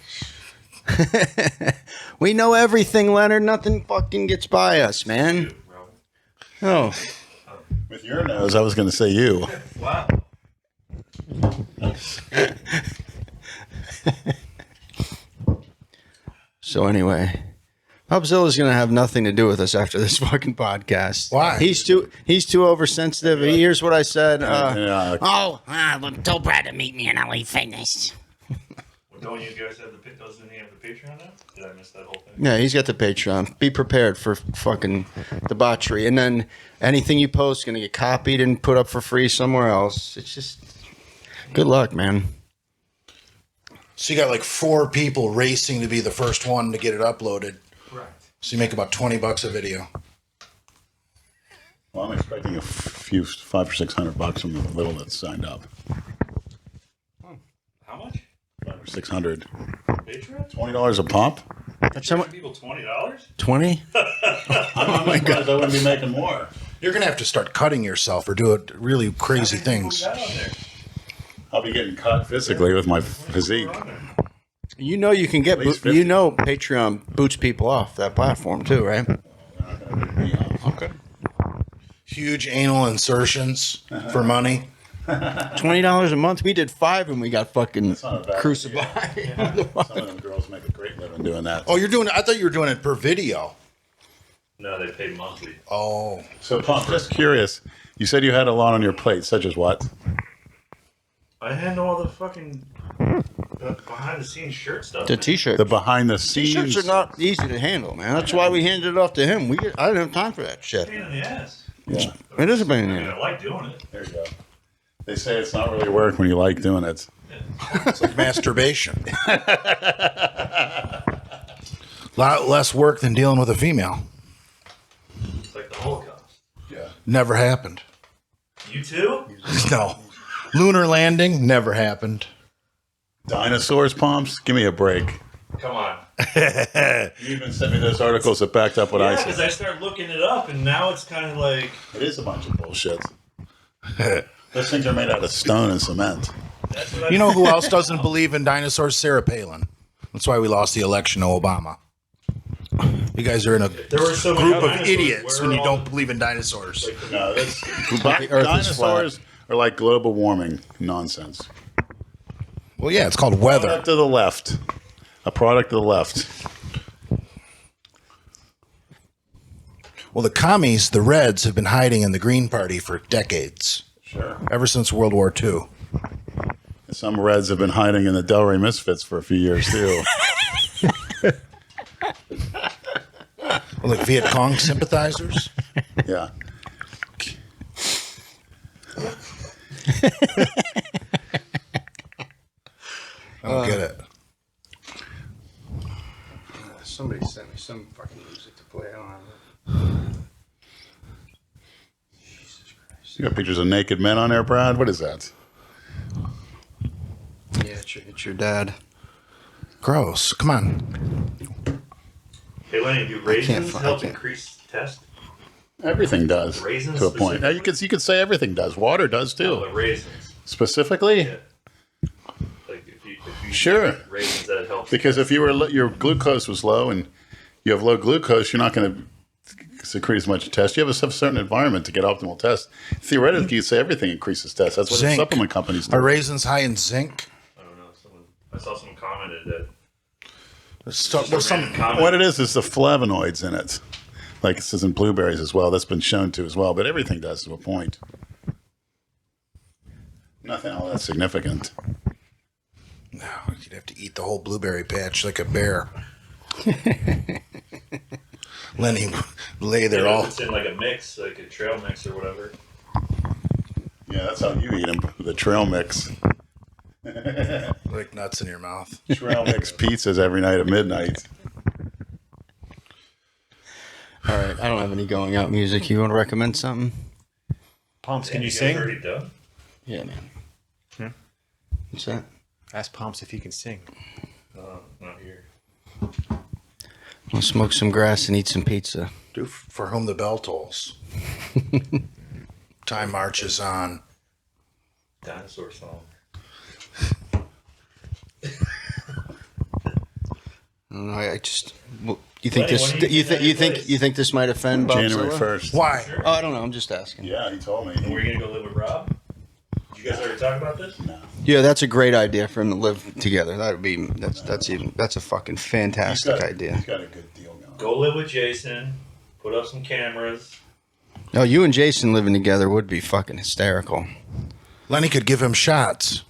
We know everything, Leonard. Nothing fucking gets by us, man. Oh. With your nose, I was going to say you. Wow. So anyway, Popzilla's gonna have nothing to do with us after this fucking podcast. Why? He's too oversensitive. Here's what I said. Tell Brad to meet me in LA Fitness. Well, don't you guys have doesn't he have the Patreon now? Did I miss that whole thing? Yeah, he's got the Patreon. Be prepared for fucking debauchery, and then anything you post is gonna get copied and put up for free somewhere else. It's just good luck, man. So you got like 4 people racing to be the first one to get it uploaded. Right. So you make about $20 a video. Well, I'm expecting a few $500 or $600 from the little that signed up. How much? $500 or $600. Patreon? $20 a pop? That's how much. People $20? 20? I'm surprised I wouldn't be making more. You're going to have to start cutting yourself or do really crazy things. I'll be getting cut physically with my physique. You know you can get, least 50. you know Patreon boots people off that platform too, right? Okay. Huge anal insertions for money. $20 a month. We did 5 and we got fucking That's not a bad crucified. Some of them girls make a great living doing that. Oh, you're doing. I thought you were doing it per video. No, they pay monthly. Oh, So, Pump, just curious. You said you had a lot on your plate, such as what? I handle all the fucking behind the scenes shirt stuff. The man. t-shirt. The behind the scenes. T-shirts are not easy to handle, man. That's why we handed it off to him. I didn't have time for that shit. Pain in the ass. Yeah, It is a pain in I the mean, ass. I like doing it. there you go. They say it's not really work when you like doing it. it's like masturbation. Lot less work than dealing with a female. It's like the Holocaust. Yeah. Never happened. You too? No. Lunar landing never happened. Dinosaurs, Pumps? Give me a break. Come on. You even sent me those articles that backed up what I Yeah, because said. I started looking it up, and now it's kind of like It is a bunch of bullshit. Those things are made out of stone and cement. that's what I You know who else doesn't believe in dinosaurs? Sarah Palin. That's why we lost the election to Obama. You guys are in a There were so many group of dinosaurs. idiots Where when are you all don't believe in dinosaurs. No, that's The Earth is dinosaurs are like global warming nonsense. Well, yeah, it's called weather. Product of the left. A product of the left. Well, the commies, the Reds, have been hiding in the Green Party for decades, Sure. ever since World War II. Some Reds have been hiding in the Delray Misfits for a few years too. Like Viet Cong sympathizers. Yeah. I don't get it. Somebody sent me some fucking music to play. I don't have it. You got pictures of naked men on there, Brad? What is that? Yeah, it's your dad. Gross. Come on. Hey, Lenny, do raisins help increase test? Everything does Raisins to a point. Now, you could say everything does. Water does No, too. the raisins. Specifically, Yeah. Like if you Sure. eat raisins, that helps. because if you were your glucose was low and you have low glucose, you're not going to secrete as much test. You have a certain environment to get optimal test. Theoretically, you'd say everything increases test. That's what the Zinc. supplement companies do. Are raisins high in zinc? I don't know. I saw someone commented that. There's Just a random comment. What it is the flavonoids in it. Like it says in blueberries as well. That's been shown to as well. But everything does to a point. Nothing all that significant. No, you'd have to eat the whole blueberry patch like a bear. Lenny lay there all. It's in like a mix, like a trail mix or whatever. Yeah, that's how you eat them. The trail mix. Like nuts in your mouth. Trail mix pizzas every night at midnight. All right, I don't have any going out music. You want to recommend something? Pumps, can you guys sing? already done? Yeah, man. What's that? Ask Pumps if he can sing. Not here. We'll smoke some grass and eat some pizza. Do for whom the bell tolls. Time marches on. Dinosaur song. I don't know. I just. Well, you think Lenny, this? when are you You getting think? You that think? place? You think this might offend Bob January Zilla? 1st. Why? Oh, I don't know. I'm just asking. Yeah, he told me. And were you gonna go live with Rob? Did you guys already talk about this? No. Yeah, that's a great idea for him to live together. That would be. That's a fucking fantastic idea. He's got a good deal going. Go live with Jason. Put up some cameras. No, you and Jason living together would be fucking hysterical. Lenny could give him shots.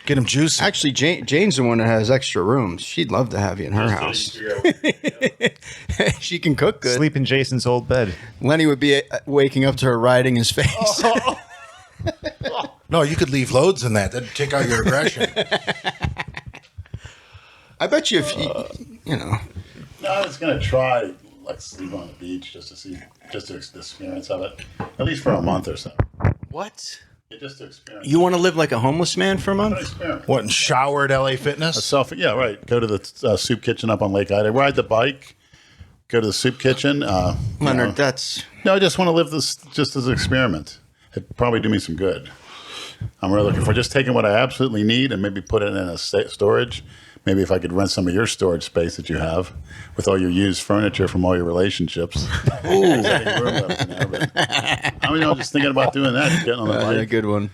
Get him juicy. Actually, Jane's the one that has extra rooms. She'd love to have you in her Just so you house. figure out what- She can cook good. Sleep in Jason's old bed. Lenny would be waking up to her riding his face. No, you could leave loads in that. That'd take out your aggression. I bet you if you know. No, I was gonna try like sleep on the beach just to see, just to the experience of it, at least for a month or so. What? Yeah, just to experience. You want to live like a homeless man for a month? Experiment. What, and shower at LA Fitness? Yeah, right. Go to the soup kitchen up on Lake Ida. Ride the bike. Go to the soup kitchen. Leonard, that's... No, I just want to live this just as an experiment. It'd probably do me some good. I'm really looking for just taking what I absolutely need and maybe put it in a storage. Maybe if I could rent some of your storage space that you have with all your used furniture from all your relationships. Ooh. I'm just thinking about doing that, getting on the bike. a good one.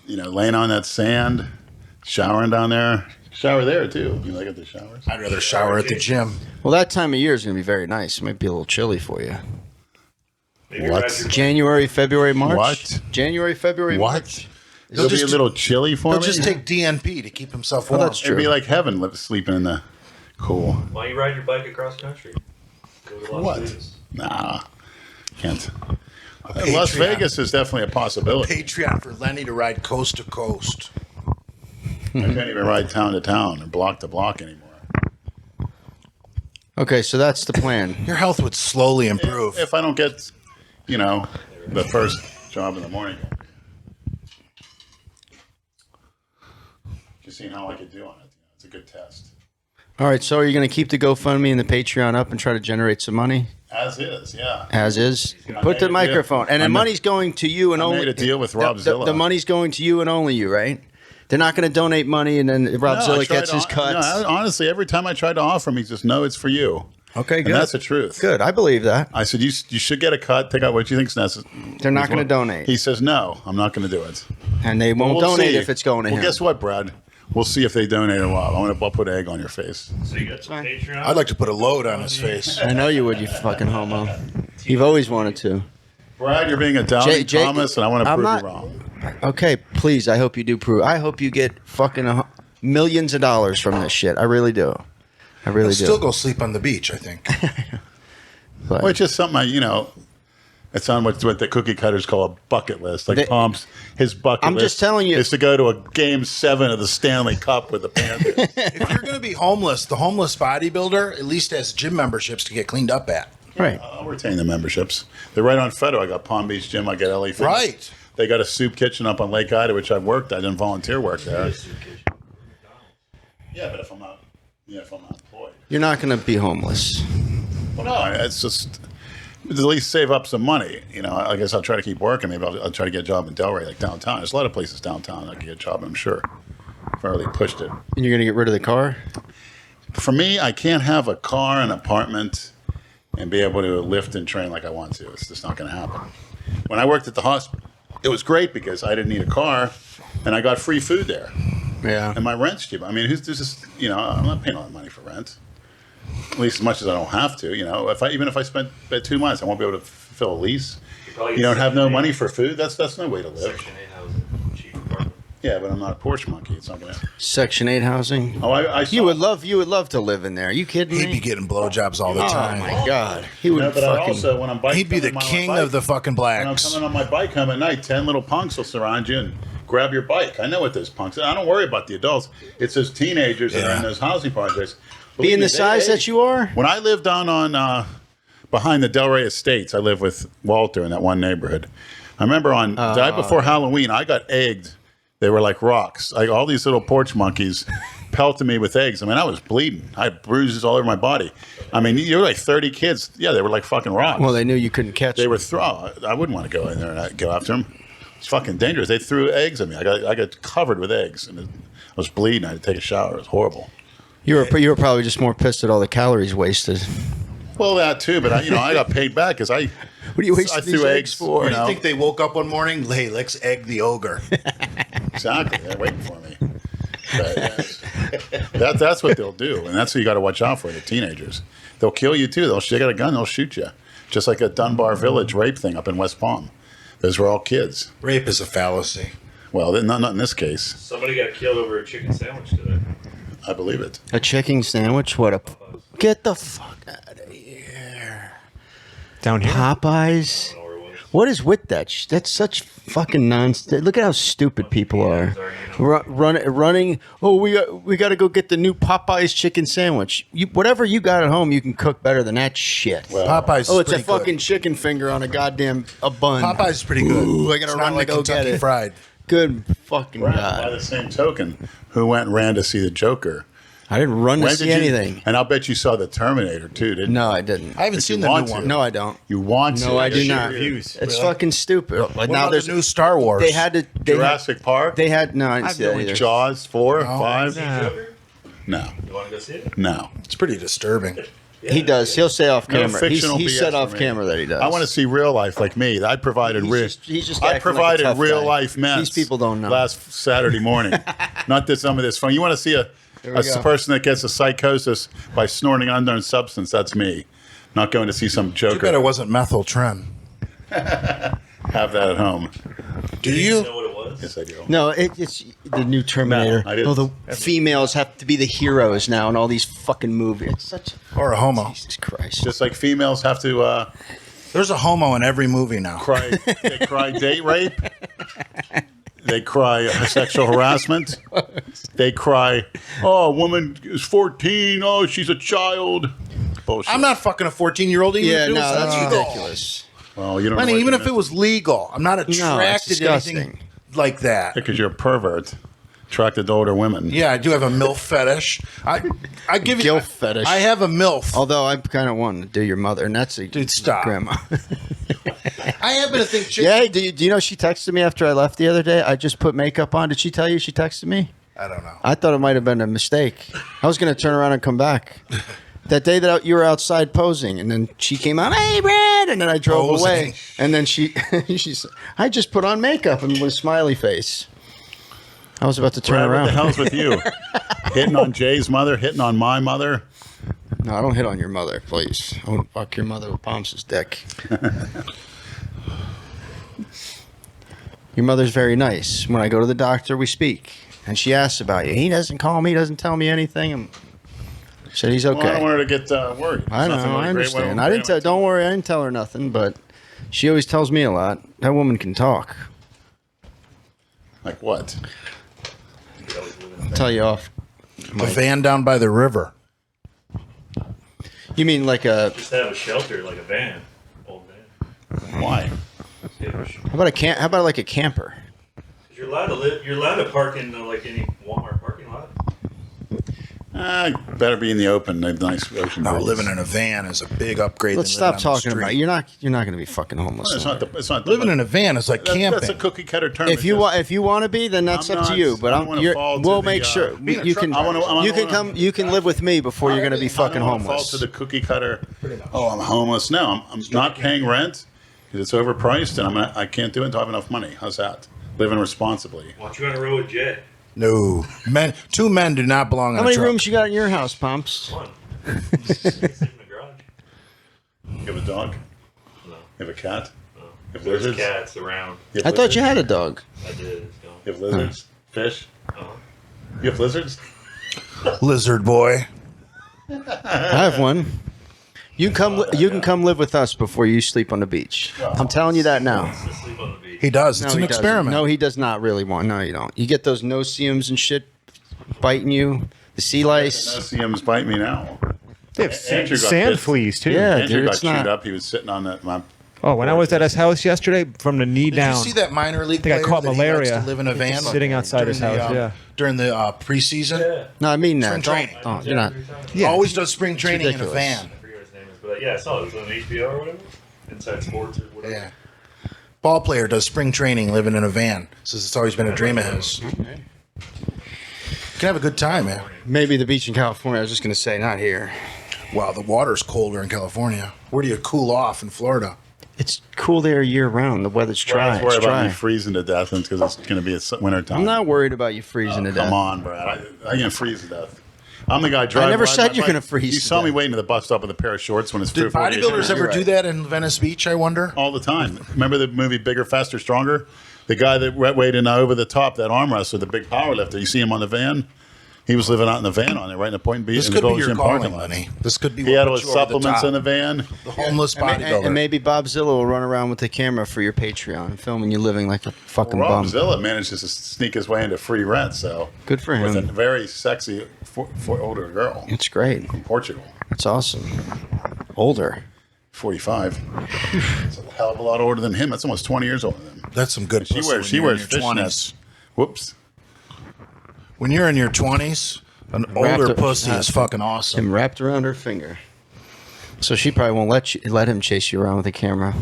You know, laying on that sand, showering down there. Shower there, too. You like at the showers? I'd rather shower at the gym. Well, that time of year is going to be very nice. It might be a little chilly for you. Maybe What? ride your- January, February, March? What? January, February, What? March. It'll be a little chilly for He'll me. just take DNP to keep himself warm. that's It'd be like heaven sleeping in the cool. Why don't you ride your bike across country? Go to Las What? Vegas. Nah, can't. Patreon. Las Vegas is definitely a possibility. Patreon for Lenny to ride coast to coast. I can't even ride town to town or block to block anymore. Okay, so that's the plan. Your health would slowly improve. If I don't get, the first job in the morning. Just seeing how I could do on it. It's a good test. All right, so are you going to keep the GoFundMe and the Patreon up and try to generate some money? As is, yeah. As is. I Put made the a deal. microphone. And I the made- money's going to you and I only... made a deal with Rob the Zilla. money's going to you and only you, right? They're not going to donate money and then Rob No, I Zilla tried gets his to- cuts. honestly, every time I tried to offer him, he just, no, it's for you. Okay, And good. that's the truth. Good, I believe that. I said, you should get a cut. Take out what you think's necessary. They're not going to donate. He says, no, I'm not going to do it. And they won't We'll donate see. if it's going to Well, him. guess what, Brad? We'll see if they donate or what. I'll put egg on your face. So you got the Patreon? I'd like to put a load on his face. I know you would, you fucking homo. You've always wanted to. Brad, you're being a doubting Jay- Thomas, and I want to I'm prove not- you wrong. Okay, please, I hope you do prove. I hope you get fucking millions of dollars from this shit. I really do. I really do. Still go sleep on the beach, I think. But- Well, it's just something it's on what the cookie cutters call a bucket list. Like They- Tom's, his bucket I'm list just telling you- is to go to a Game 7 of the Stanley Cup with the Panthers. If you're going to be homeless, the homeless bodybuilder at least has gym memberships to get cleaned up at. Right. I'll retain the memberships. They're right on Federal. I got Palm Beach Gym. I got LA Fitness. Right. They got a soup kitchen up on Lake Ida, which I've worked. I didn't volunteer work there. Yeah, but if I'm not employed. You're not going to be homeless. Well, no, it's just at least save up some money. I guess I'll try to keep working. Maybe I'll try to get a job in Delray, like downtown. There's a lot of places downtown I can get a job, I'm sure, if I really pushed it. And you're going to get rid of the car? For me, I can't have a car, an apartment, and be able to lift and train like I want to. It's just not going to happen. When I worked at the hospital, it was great because I didn't need a car, and I got free food there. Yeah. And my rent's cheap. I mean, who's just I'm not paying a lot of money for rent. At least as much as I don't have to. Even if I spent 2 months, I won't be able to fulfill a lease. You don't have no money for food. That's no way to live. Section 8 housing, cheap apartment. Yeah, but I'm not a Porsche monkey. It's not gonna. Section 8 housing? Oh, I saw, You would love to live in there. Are you kidding He'd me? be getting blowjobs all the Oh time. my God. He would No, but I fucking... also when I'm biking, He'd be the king of the fucking When I'm blacks. coming on my bike home at night, 10 little punks will surround you and grab your bike. I know what those punks are. I don't worry about the adults. It's those teenagers that are in those housing projects. Believe Being me, the size that you are? When I lived down on behind the Delray Estates, I lived with Walter in that one neighborhood. I remember on the night before Halloween, I got egged. They were like rocks. All these little porch monkeys pelted me with eggs. I mean, I was bleeding. I had bruises all over my body. I mean, you're like 30 kids. Yeah, they were like fucking rocks. Well, they knew you couldn't catch They them. were I wouldn't want to go in there and go after them. It's fucking dangerous. They threw eggs at me. I got covered with eggs, and I was bleeding. I had to take a shower. It was horrible. You were probably just more pissed at all the calories wasted. Well, that too, but I got paid back because I. What are you wasting I these threw eggs for? What do you think they woke up one morning? Hey, let's egg the ogre. Exactly. They're waiting for me. But that's what they'll do, and that's what you got to watch out for. The teenagers, they'll kill you too. They got a gun. They'll shoot you, just like a Dunbar Village rape thing up in West Palm. Those were all kids. Rape is a fallacy. Well, not in this case. Somebody got killed over a chicken sandwich today. I believe it. A chicken sandwich? What a... Get the fuck out of here. Down here. Popeyes? What is with that? That's such fucking nonsense. Look at how stupid people are. Running. Oh, we got to go get the new Popeyes chicken sandwich. Whatever you got at home, you can cook better than that shit. Well, Popeyes. Oh, it's a pretty fucking good. chicken finger on a goddamn bun. Popeyes is pretty good. Ooh, I gotta It's run not like to go Kentucky get it. Fried. Good fucking By god. the same token, who went and ran to see the Joker? I didn't run to When see did you- anything. And I'll bet you saw the Terminator too, didn't No, I didn't. I haven't But seen you the new want one. to. No, I don't. you? You want to? No, I do Yes, not. you do. It's fucking stupid. Like What now about there's the new Star Wars? They had to. Jurassic Park? They had no. I didn't see that either. Jaws 4, 5? Joker? No. You want to go see it? No. It's pretty disturbing. He does. He'll say off No camera. fictional He BS said for off me. camera that he does. I want to see real life like me. I provided He's just I acting like a provided tough real guy. life mess. These people don't know. Last Saturday morning. Not that some of this fun. You want to see a go. person that gets a psychosis by snorting an unknown substance? That's me. Not going to see some Too bad it joker. wasn't methyltren. Have that at home. Do You you? know what it was? Yes, I do. No, it's the new Terminator. No, I didn't. Oh, the females have to be the heroes now in all these fucking movies. It's such. Or a homo? Jesus Christ. Just like females have to There's a homo in every movie now. cry. They cry date rape. They cry sexual harassment. They cry, oh, a woman is 14. Oh, she's a child. Bullshit. I'm not fucking a 14-year-old. Even Yeah, if it no, was that's legal. ridiculous. Well, you don't Lenny, know what even you if it was legal, I'm not it's attracted to anything disgusting. like that. because you're a pervert, attracted to older women. Yeah, I do have a MILF fetish. I give you Gilf fetish. I have a MILF. Although I kind of wanted to do your mother, and that's a Dude, stop. grandma. I happen to think chicks. Yeah, do you know she texted me after I left the other day? I just put makeup on. Did she tell you she texted me? I don't know. I thought it might have been a mistake. I was going to turn around and come back. That day that you were outside posing, and then she came out, hey, Brad, and then I drove Posing. away. And then she said, I just put on makeup and with a smiley face. I was about to turn Brad, what around. the hell's with you? Hitting on Jay's mother, hitting on my mother. No, I don't hit on your mother, please. I won't fuck your mother with Pomps' dick. Your mother's very nice. When I go to the doctor, we speak. And she asks about you. He doesn't call me, doesn't tell me anything. I said he's okay. Well, I don't want her to get worried. I There's nothing know, really I great understand. when I didn't tell. family- Don't worry, I didn't tell her nothing. But she always tells me a lot. That woman can talk. Like what? I'll tell you off. A van down by the river. You mean like a? Just have a shelter, like a van. Old van. Why? How about a camp? How about like a camper? You're allowed to live. You're allowed to park in like any Walmart parking lot. Better be in the open. They have nice ocean. No, breeze. living in a van is a big upgrade. Let's than living stop on the talking about. street. You're not going to be fucking homeless. It's not. somewhere. It's not. Living in a van is like That's camping. a cookie cutter term. If you want to be, then that's I'm up to not- you. But I don't wanna fall to we'll the, make sure being a you truck can. driver. You can come. You can live with me before you're going to be fucking I don't wanna homeless. Fall to the cookie cutter. Oh, I'm homeless. No, I'm not paying rent because it's overpriced, and I can't do it until I have enough money. How's that? Living responsibly. Why don't you on a road with Jay? No, two men do not belong in How a many truck. rooms you got in your house, Pumps? One. Sleep in the garage. You have a dog. No. You have a cat. No. You have There's lizards. cats around. You have I thought lizards? you had a dog. I did. It's gone. You have lizards. Fish. Uh-huh. You have lizards. Lizard boy. I have one. You can come live with us before you sleep on the beach. I'm telling you that now. Just sleep on the beach. He does. It's No, an he doesn't. experiment. No, he does not really want. No, you don't. You get those no-see-ums and shit biting you. The sea lice. Noceums bite me now. They have Andrew got sand bit. fleas too. Yeah. Andrew dude, got it's chewed not- up. He was sitting on that. Oh, when I was at his house yesterday, from the knee Did down, you see that minor league think I player caught that he likes malaria to live in a van sitting outside his during the, house. Yeah. during the preseason? Yeah. No, I mean that. Spring training. Don't, you're not. Yeah. Always does spring training in a ridiculous. van. I forget what his name is, but yeah, I saw it. It was on HBO or whatever. Inside Sports or whatever. Yeah. Ball player does spring training living in a van. Says it's always been a dream of his. Can have a good time, man. Maybe the beach in California. I was just gonna say, not here. Wow, the water's colder in California. Where do you cool off in Florida? It's cool there year round. The weather's dry. I worry It's about me dry. freezing to death because it's going to be winter time. I'm not worried about you freezing to death. Come on, Brad. I can freeze to death. I'm the guy driving. never said you're gonna freeze You to saw me death. waiting to the bus stop with a pair of shorts when it's Did 48 bodybuilders degrees. ever You're do right. that in Venice Beach, I wonder? All the time. Remember the movie Bigger, Faster, Stronger? The guy that weighed in over the top, that arm wrestler, the big power lifter. You see him on the van? He was living out in the van on there, right in the Point B. This in the could be Gold your Gym calling, parking lot. Lenny. This could be. He what had all put his you over the supplements top. in the van. The homeless bodybuilder. And maybe Bob Zilla will run around with the camera for your Patreon, filming you living like a fucking Rob bum. Zilla manages to sneak his way into free rent, so Good for with a him. very sexy older girl It's great. from Portugal, It's awesome. Older. 45. It's a hell of a lot older than him. That's almost 20 years older than him. That's some good. She pussy wears when she you're in wears your fishnets. Whoops. When you're in your 20s, an older pussy is fucking awesome. Him wrapped around her finger. So she probably won't let him chase you around with a camera.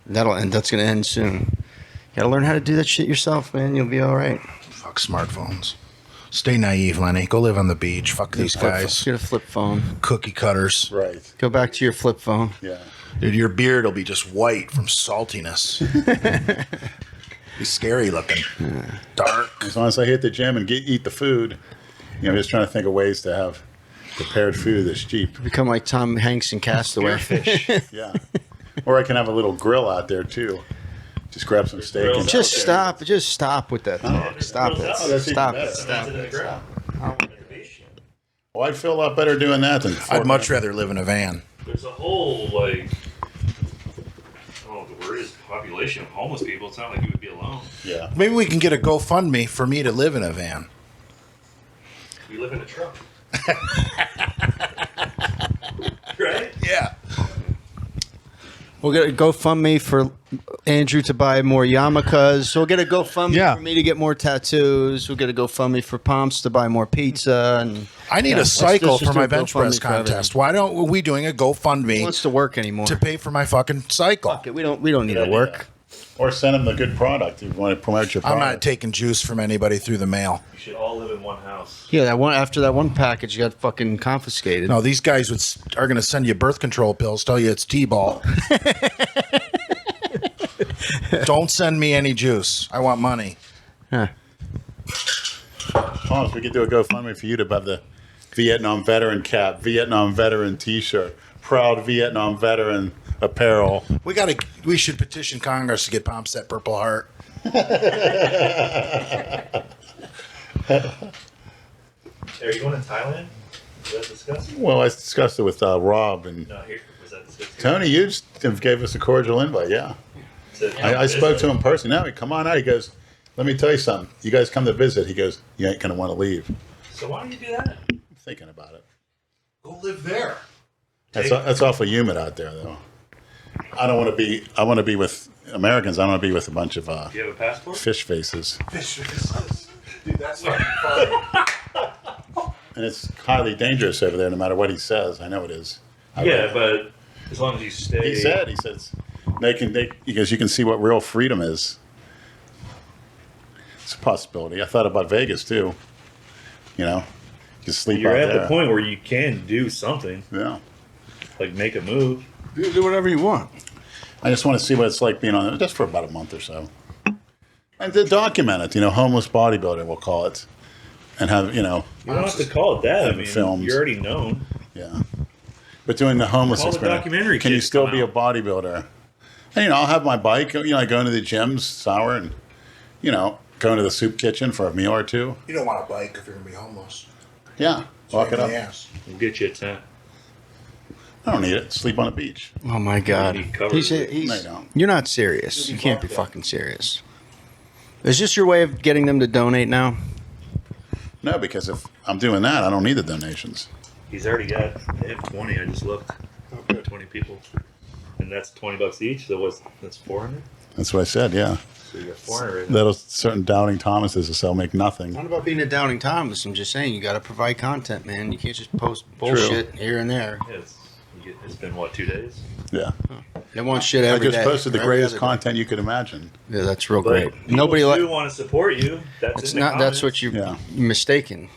That's gonna end soon. You gotta learn how to do that shit yourself, man. You'll be all right. Fuck smartphones. Stay naive, Lenny. Go live on the beach. Fuck these guys. Get a flip phone. Cookie cutters. Right. Go back to your flip phone. Yeah. Dude, your beard will be just white from saltiness. Be scary looking. Dark. As long as I hit the gym and eat the food, I'm just trying to think of ways to have prepared food that's cheap. Become like Tom Hanks in Castaway. Yeah. Or I can have a little grill out there too. Just grab some steak and Just stop with that. Stop it. that's even Stop better. it. Stop it. Stop it. Well, I'd feel a lot better doing that than I'd much rather live in a van. There's a whole, like, I don't know what the word is, population of homeless people. It's not like you would be alone. Yeah. Maybe we can get a GoFundMe for me to live in a van. You live in a truck. Right? Yeah. We'll get a GoFundMe for Andrew to buy more yarmulkes. We'll get a GoFundMe for me to get more tattoos. We'll get a GoFundMe for Pomps to buy more pizza. And I need a let's cycle just for do my a bench GoFundMe press for everything. contest. Why don't we doing a Who GoFundMe wants to work anymore? to pay for my fucking cycle? Fuck it, we don't need to work. Or send them the good product if you want to promote your I'm product. not taking juice from anybody through the mail. You should all live in one house. Yeah, after that one package got fucking confiscated. No, these guys are going to send you birth control pills, tell you it's T-ball. Don't send me any juice. I want money. Huh. Thomas, we could do a GoFundMe for you to buy the Vietnam veteran cap, Vietnam veteran T-shirt, proud Vietnam veteran apparel. We should petition Congress to get Pomps that Purple Heart. Are you going to Thailand? Was that discussed? Well, I discussed it with Rob and No, here. Was that discussed? Tony. You just gave us a cordial invite. Yeah, I spoke to him personally. Now he come on out. He goes, "Let me tell you something. You guys come to visit." He goes, "You ain't gonna want to leave." So why don't you do that? I'm thinking about it. Go live there. That's awful humid out there, though. I don't want to be. I want to be with Americans. I don't want to be with a bunch of Do you have a passport? fish faces. Dude, that's fucking funny. And it's highly dangerous over there, no matter what he says. I know it is. Yeah, but as long as you stay. He says, because you can see what real freedom is. It's a possibility. I thought about Vegas too. You sleep You're out at there. the point where you can do something, Yeah. like make a move. Do whatever you want. I just want to see what it's like being on there, just for about a month or so. And to document it, homeless bodybuilder, we'll call it. And have, You don't have to call it that. I mean, films. you're already known. yeah. But doing the homeless All the experiment, documentary can you kids still come be a out. bodybuilder? And, I'll have my bike, I go into the gyms, sour, and, go into the soup kitchen for a meal or two. You don't want a bike if you're going to be homeless. Yeah. Walk it up. Ass. We'll get you a tent. I don't need it. Sleep on a beach. Oh my God. You need covers. No, you don't. You're not serious. You can't be fucking serious. Is this your way of getting them to donate now? No, because if I'm doing that, I don't need the donations. He's already got. They have 20. I just looked. 20 people, and that's $20 each. So that's 400. That's what I said, yeah. So you got 400 right now. That'll certain doubting Thomases will sell make nothing. Not about being a doubting Thomas. I'm just saying you got to provide content, man. You can't just post bullshit here and there. Yeah, it's been what, 2 days? Yeah. They want shit I every just day. posted the or every greatest other day. content you could imagine. Yeah, that's real But great. people Nobody do want to support you. That's It's in the not. That's comments. what you're Yeah. mistaken.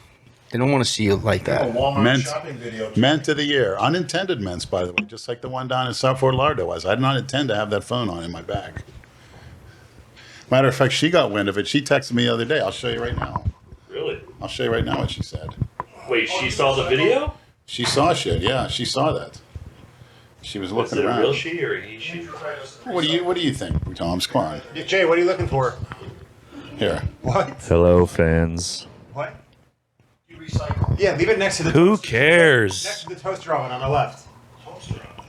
They don't want to see you like A that. Walmart Ment- shopping video. Ment of the year. Unintended mints, by the way, just like the one down in South Fort Lauderdale was. I did not intend to have that phone on in my bag. Matter of fact, she got wind of it. She texted me the other day. I'll show you right now. Really? I'll show you right now what she said. Wait, she saw the video? She saw shit. Yeah, she saw that. She was Is looking it a around. real she or a he she? What do you think, Tom's? Come on. Jay, what are you looking for? Here. What? Hello, fans. What? recycle. Yeah, leave it next to the Who toaster. cares? Next to the toaster oven on the left.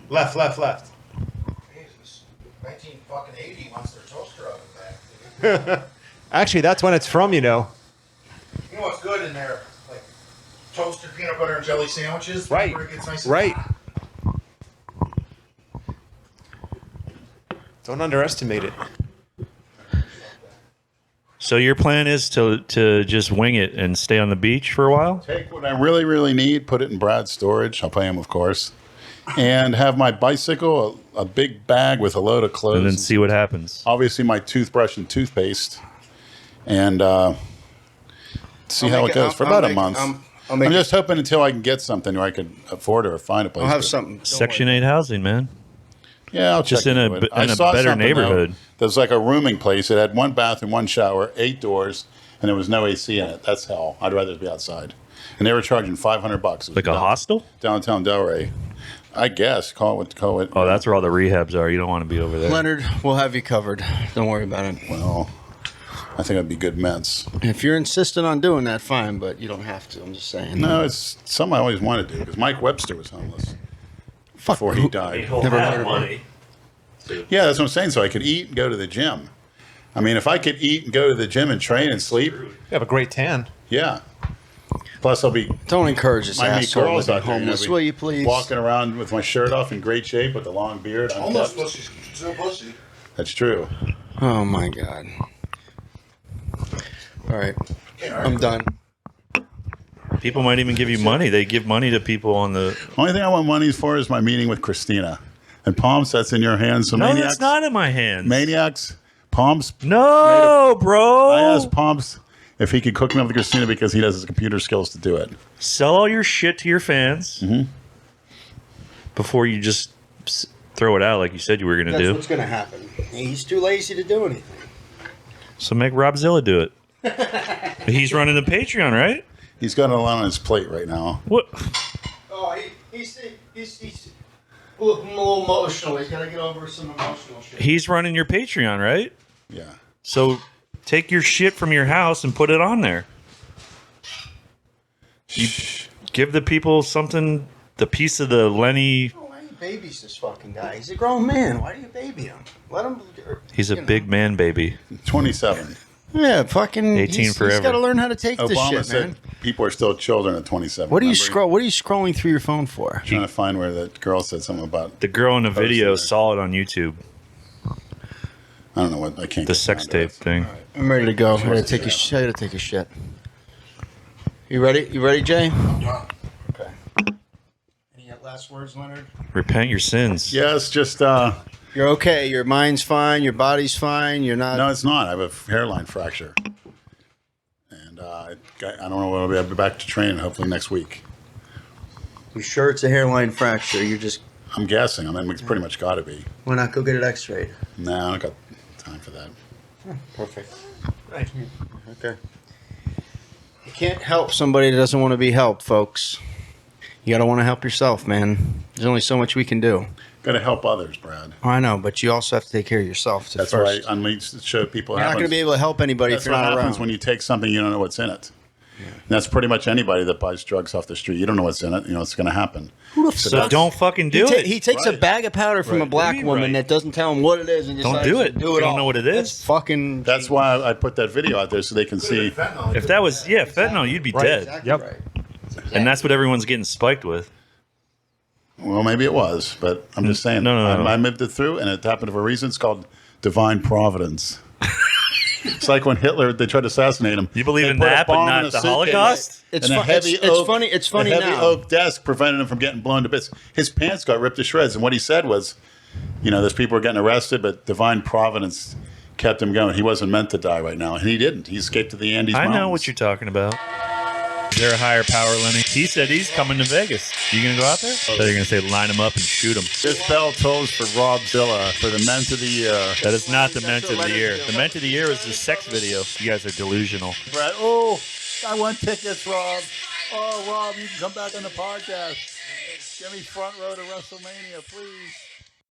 Left. Jesus. 1980 wants their toaster oven back. Actually, that's when it's from, you know. You know what's good in there? Like toasted peanut butter and jelly sandwiches. Right. Where it gets nice and Right. hot. Don't underestimate it. So your plan is to just wing it and stay on the beach for a while? Take what I really, really need, put it in Brad's storage. I'll pay him, of course. And have my bicycle, a big bag with a load of clothes. And then see what happens. Obviously, my toothbrush and toothpaste. And see how it goes for about a month. I'm just hoping until I can get something where I could afford it or find a place. I'll have to- something. Don't Section worry. 8 housing, man. Yeah, I'll Just check in a into it. b- I in a saw better something, though. neighborhood. There's like a rooming place. It had 1 bathroom, 1 shower, 8 doors, and there was no AC in it. That's hell. I'd rather be outside. And they were charging $500. It was Like a hostel? downtown Delray. I guess. Call it. Oh, that's where all the rehabs are. You don't want to be over there. Leonard, we'll have you covered. Don't worry about it. Well, I think it'd be good mints. If you're insistent on doing that, fine, but you don't have to. I'm just saying. No, it's something I always wanted to do because Mike Webster was homeless before he died. Never heard of money. Yeah, that's what I'm saying. So I could eat and go to the gym. I mean, if I could eat and go to the gym and train and sleep, You have a great tan. yeah. Plus, I'll be Don't encourage this might meet asshole girls living out there. homeless, be will you please? Walking around with my shirt off in great shape with the long beard. Almost unkept. pussy. Still pussy. That's true. Oh my god. All right, I'm done. People might even give you money. They give money to people on the. Only thing I want money for is my meeting with Christina. And Palms, that's in your hands. So No, maniacs, that's not in my hands. maniacs, Palms. No, bro. I asked Palms if he could cook me up with Christina because he has his computer skills to do it. Sell all your shit to your fans before you just throw it out like you said you were going to That's do. what's gonna happen. He's too lazy to do anything. So make Robzilla do it. He's running the Patreon, right? He's got a lot on his plate right now. What? Oh, he's a little emotional. He's got to get over some emotional shit. He's running your Patreon, right? Yeah. So take your shit from your house and put it on there. You give the people something, the piece of the Lenny. Why do you babies this fucking guy? He's a grown man. Why do you baby him? Let him. He's a big man, baby. 27. Yeah, fucking 18 He's forever. got to learn how to take this Obama shit, said man. people are still children at 27. What are you Remember? What are you scrolling through your phone for? Trying to find where that girl said something about. The girl in the video there. saw it on YouTube. I don't know what I can't. The get sex down to tape it. thing. I'm ready to go. I gotta take a shit. You ready? You ready, Jay? I'm done. Okay. Any last words, Leonard? Repent your sins. Yes, just You're okay. Your mind's fine. Your body's fine. You're not. no, it's not. I have a hairline fracture, and I don't know when I'll be back to training. Hopefully next week. You sure it's a hairline fracture? You're just. I'm guessing. I mean, it's pretty much got to be. Why not go get it X-rayed? Nah, I don't got time for that. Perfect. Okay. You can't help somebody that doesn't want to be helped, folks. You gotta want to help yourself, man. There's only so much we can do. Got to help others, Brad. Oh, I know, but you also have to take care of yourself. That's first. why I unleash to show people. You're not going to be able to help anybody That's if you're what not happens around. when you take something you don't know what's in it. And that's pretty much anybody that buys drugs off the street. You don't know what's in it. You know what's going to happen. So don't fucking do it. He takes a Right. bag of powder from a black Right. woman that doesn't tell him what it is and Don't decides do to it. do You it don't all. know what it That's is. fucking. That's why I put that video out there so they can see. If that was fentanyl, you'd be dead. Exactly Yep. right. And that's what everyone's getting spiked with. Well, maybe it was, but I'm just saying. No. I lived it through, and it happened for a reason. It's called divine providence. It's like when Hitler, they tried to assassinate him. You believe They in put a that, but bomb not in a the suitcase, Holocaust? It's and a fu- heavy it's oak- funny- it's funny a heavy now. oak desk prevented him from getting blown to bits. His pants got ripped to shreds, and what he said was, those people were getting arrested, but divine providence kept him going. He wasn't meant to die right now, and he didn't. He escaped to the Andes I Mountains. know what you're talking about. Is there a higher power, Lenny? He said he's coming to Vegas. You gonna go out there? So you're gonna say line him up and shoot him. This bell tolls for Robzilla for the Ment of the Year. That is not the Ment of the Year. The Ment of the Year is the sex video. You guys are delusional. Brad, I want tickets, Rob. Oh, Rob, you can come back on the podcast. Give me front row to WrestleMania, please.